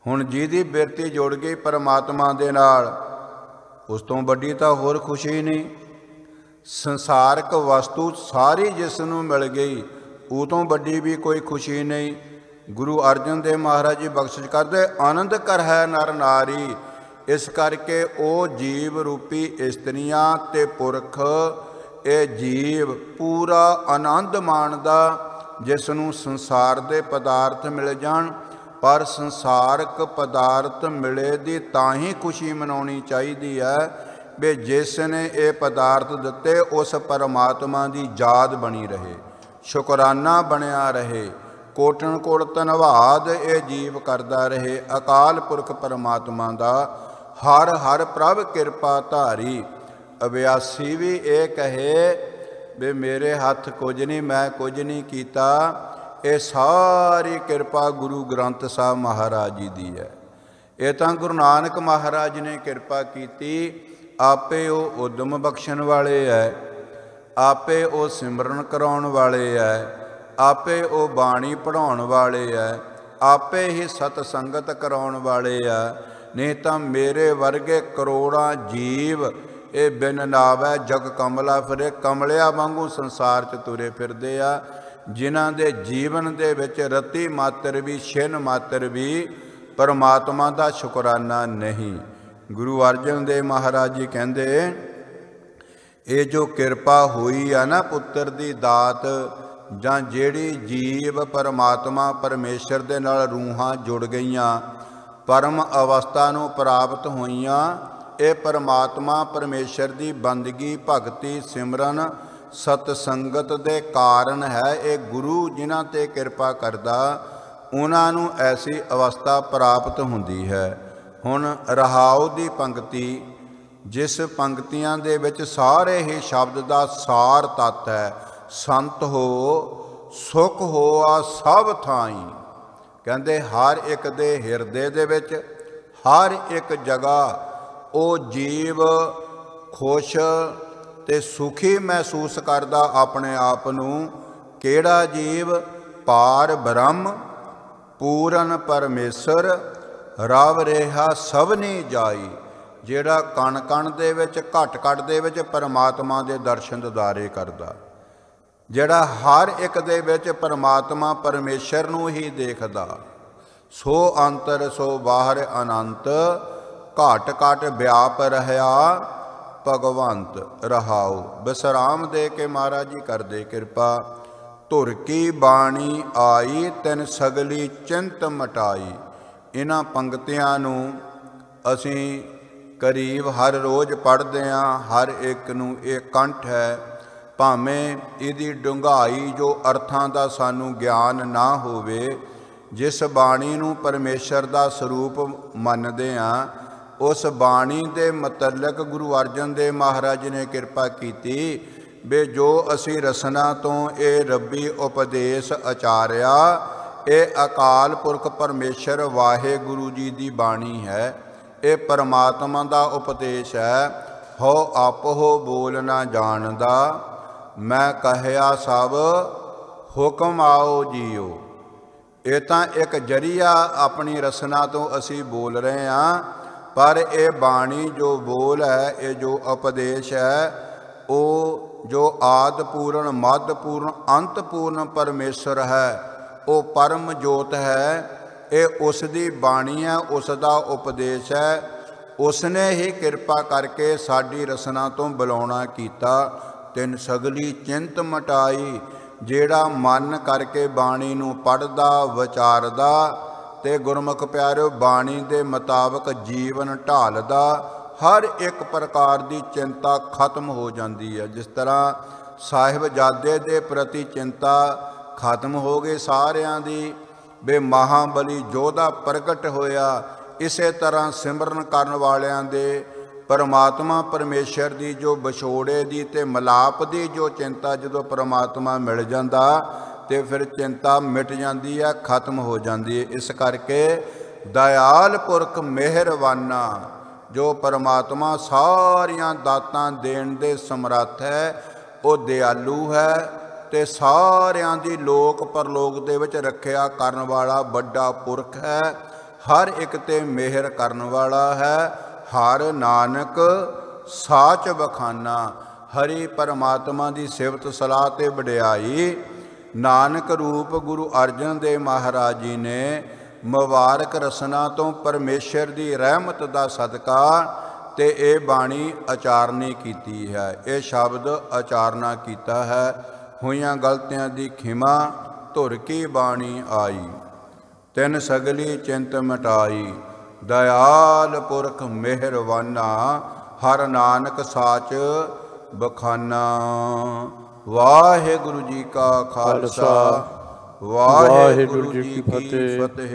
ਹੁਣ ਜਿਹਦੀ ਬਿਰਤੀ ਜੁੜ ਗਈ ਪਰਮਾਤਮਾ ਦੇ ਨਾਲ, ਉਸ ਤੋਂ ਵੱਡੀ ਤਾਂ ਹੋਰ ਖੁਸ਼ੀ ਨਹੀਂ। ਸੰਸਾਰਕ ਵਸਤੂ ਸਾਰੀ ਜਿਸ ਨੂੰ ਮਿਲ ਗਈ, ਉਹ ਤੋਂ ਵੱਡੀ ਵੀ ਕੋਈ ਖੁਸ਼ੀ ਨਹੀਂ। ਗੁਰੂ ਅਰਜਨ ਦੇਵ ਮਹਾਰਾਜ ਜੀ ਬਖਸ਼ਿਸ਼ ਕਰਦੇ, ਆਨੰਦ ਕਰ ਹੈ ਨਰ ਨਾਰੀ। ਇਸ ਕਰਕੇ ਉਹ ਜੀਵ ਰੂਪੀ ਇਸਤਰੀਆਂ ਤੇ ਪੁਰਖ, ਇਹ ਜੀਵ ਪੂਰਾ ਆਨੰਦ ਮਾਣਦਾ ਜਿਸ ਨੂੰ ਸੰਸਾਰ ਦੇ ਪਦਾਰਥ ਮਿਲ ਜਾਣ। ਪਰ ਸੰਸਾਰਕ ਪਦਾਰਥ ਮਿਲੇ ਦੀ ਤਾਂ ਹੀ ਖੁਸ਼ੀ ਮਨਾਉਣੀ ਚਾਹੀਦੀ ਹੈ ਵੀ ਜਿਸ ਨੇ ਇਹ ਪਦਾਰਥ ਦਿੱਤੇ ਉਸ ਪਰਮਾਤਮਾ ਦੀ ਯਾਦ ਬਣੀ ਰਹੇ, ਸ਼ੁਕਰਾਨਾ ਬਣਿਆ ਰਹੇ, ਕੋਟਨ ਕੋਟ ਧੰਨਵਾਦ ਇਹ ਜੀਵ ਕਰਦਾ ਰਹੇ। ਅਕਾਲ ਪੁਰਖ ਪਰਮਾਤਮਾ ਦਾ ਹਰ ਹਰ ਪ੍ਰਭ ਕਿਰਪਾ ਧਾਰੀ। ਅਭਿਆਸੀ ਵੀ ਇਹ ਕਹੇ ਵੀ ਮੇਰੇ ਹੱਥ ਕੁਝ ਨਹੀਂ, ਮੈਂ ਕੁਝ ਨਹੀਂ ਕੀਤਾ, ਇਹ ਸਾਰੀ ਕਿਰਪਾ ਗੁਰੂ ਗ੍ਰੰਥ ਸਾਹਿਬ ਮਹਾਰਾਜ ਜੀ ਦੀ ਹੈ। ਇਹ ਤਾਂ ਗੁਰੂ ਨਾਨਕ ਮਹਾਰਾਜ ਨੇ ਕਿਰਪਾ ਕੀਤੀ। ਆਪੇ ਉਹ ਉਦਮ ਬਖਸ਼ਣ ਵਾਲੇ ਹੈ, ਆਪੇ ਉਹ ਸਿਮਰਨ ਕਰਾਉਣ ਵਾਲੇ ਹੈ, ਆਪੇ ਉਹ ਬਾਣੀ ਪੜ੍ਹਾਉਣ ਵਾਲੇ ਹੈ, ਆਪੇ ਹੀ ਸਤ ਸੰਗਤ ਕਰਾਉਣ ਵਾਲੇ ਆ। ਨਹੀਂ ਤਾਂ ਮੇਰੇ ਵਰਗੇ ਕਰੋੜਾਂ ਜੀਵ ਇਹ ਬਿਨ ਨਾਵੈ ਜਗ ਕਮਲਾ ਫਿਰੇ, ਕਮਲਿਆਂ ਵਾਂਗੂ ਸੰਸਾਰ 'ਚ ਤੁਰੇ ਫਿਰਦੇ ਆ, ਜਿਨ੍ਹਾਂ ਦੇ ਜੀਵਨ ਦੇ ਵਿੱਚ ਰਤੀ ਮਾਤਰ ਵੀ ਛਿਨ ਮਾਤਰ ਵੀ ਪਰਮਾਤਮਾ ਦਾ ਸ਼ੁਕਰਾਨਾ ਨਹੀਂ। ਗੁਰੂ ਅਰਜਨ ਦੇਵ ਮਹਾਰਾਜ ਜੀ ਕਹਿੰਦੇ ਇਹ ਜੋ ਕਿਰਪਾ ਹੋਈ ਆ ਨਾ ਪੁੱਤਰ ਦੀ ਦਾਤ, ਜਾਂ ਜਿਹੜੀ ਜੀਵ ਪਰਮਾਤਮਾ ਪਰਮੇਸ਼ਰ ਦੇ ਨਾਲ ਰੂਹਾਂ ਜੁੜ ਗਈਆਂ, ਪਰਮ ਅਵਸਥਾ ਨੂੰ ਪ੍ਰਾਪਤ ਹੋਈਆਂ, ਇਹ ਪਰਮਾਤਮਾ ਪਰਮੇਸ਼ਰ ਦੀ ਬੰਦਗੀ ਭਗਤੀ ਸਿਮਰਨ ਸਤ ਸੰਗਤ ਦੇ ਕਾਰਨ ਹੈ। ਇਹ ਗੁਰੂ ਜਿਨ੍ਹਾਂ 'ਤੇ ਕਿਰਪਾ ਕਰਦਾ ਉਹਨਾਂ ਨੂੰ ਐਸੀ ਅਵਸਥਾ ਪ੍ਰਾਪਤ ਹੁੰਦੀ ਹੈ। ਹੁਣ ਰਹਾਉ ਦੀ ਪੰਕਤੀ, जिस पंक्तियां दे विच सारे ही शब्द का सार तत्त है। संत हो सुख होआ सब थाई, कहते हर एक दे हिरदे दे विच हर एक जगह वो जीव खुश ते सुखी महसूस करदा अपने आप नूं। केड़ा जीव? पार ब्रह्म पूरन परमेश्वर रव रेहा सबनी जाई, ਜਿਹੜਾ ਕਣ ਕਣ ਦੇ ਵਿੱਚ ਘਟ ਘਟ ਦੇ ਵਿੱਚ ਪਰਮਾਤਮਾ ਦੇ ਦਰਸ਼ਨ ਦਿਦਾਰੇ ਕਰਦਾ, ਜਿਹੜਾ ਹਰ ਇੱਕ ਦੇ ਵਿੱਚ ਪਰਮਾਤਮਾ ਪਰਮੇਸ਼ਰ ਨੂੰ ਹੀ ਦੇਖਦਾ। ਸੋ ਅੰਤਰ ਸੋ ਬਾਹਰ ਅਨੰਤ, ਘਟ ਘਟ ਵਿਆਪ ਰਹਿਆ ਭਗਵੰਤ ਰਹਾਉ। ਵਿਸਰਾਮ ਦੇ ਕੇ ਮਹਾਰਾਜ ਜੀ ਕਰਦੇ ਕਿਰਪਾ। ਧੁਰ ਕੀ ਬਾਣੀ ਆਈ ਤਿਨ ਸਗਲੀ ਚਿੰਤ ਮਟਾਈ। ਇਹਨਾਂ ਪੰਕਤੀਆਂ ਨੂੰ ਅਸੀਂ करीब हर रोज़ पढ़ते हाँ, हर एक नूं ये कंठ है। भावें इहदी डूंघाई जो अर्थां दा सानू ज्ञान ना होवे, जिस बाणी नूं परमेश्वर दा स्वरूप मनदे हाँ, उस बाणी दे मतलक गुरु अर्जन देव महाराज ने कृपा कीती बे जो असी रसना तो ये रब्बी उपदेश आचार्या, ये अकाल पुरख परमेश्वर वाहे गुरु जी की बाणी है। ये परमात्मा का उपदेश है। हो आप हो बोल ना जानदा, मैं कहया सब हुक्म आओ जियो। ये तो एक जरिया अपनी रसना तो असी बोल रहे हैं, पर ये बाणी जो बोल है, ये जो उपदेश है, वो जो आदपूर्ण मध्यपूर्ण अंतपूर्ण परमेश्वर है, वो परम जोत है। ये उसकी बाणी है, उसका उपदेश है। उसने ही कृपा करके साड़ी रसना तो बुलाना कीता। तिन सगली चिंत मटाई, जेड़ा मन करके बाणी नूं पढ़दा विचारदा ते गुरमुख प्यारो बाणी दे मुताबक जीवन ढालदा, हर एक प्रकार की चिंता खत्म हो जाती है। जिस तरह साहिबजादे दे प्रति चिंता खत्म हो गई सारियां दी, बे महाबली जोधा प्रगट होया, इसे तरह सिमरन करन वालियां दे परमात्मा परमेश्वर की जो विछोड़े की ते मिलाप की जो चिंता जो परमात्मा मिल जाता तो फिर चिंता मिट जाती है, खत्म हो जाती है। इस करके दयाल पुरख मेहरबाना जो परमात्मा सारियां दातां देण दे समर्थ है, वो दयालु है ते सारियां दी लोक परलोक दे विच रखिया करन वाला बड़ा पुरख है। हर एक ते मेहर करन वाला है। हर नानक साच बखाना, हरि परमात्मा की सिफत सलाह ते वडियाई। नानक रूप गुरु अर्जन देव महाराज जी ने मुबारक रसना तो परमेश्वर की रहमत का सदका ते ये बाणी आचारनी कीती है। ये शब्द आचारना कीता है। हुईयां गलतियां दी खिमा, धुर की बाणी आई तिन सगली चिंत मिटाई। दयाल पुरख मेहरबाना, हर नानक साच बखाना। वाहिगुरु जी का खालसा, वाहिगुरु जी की फतेह।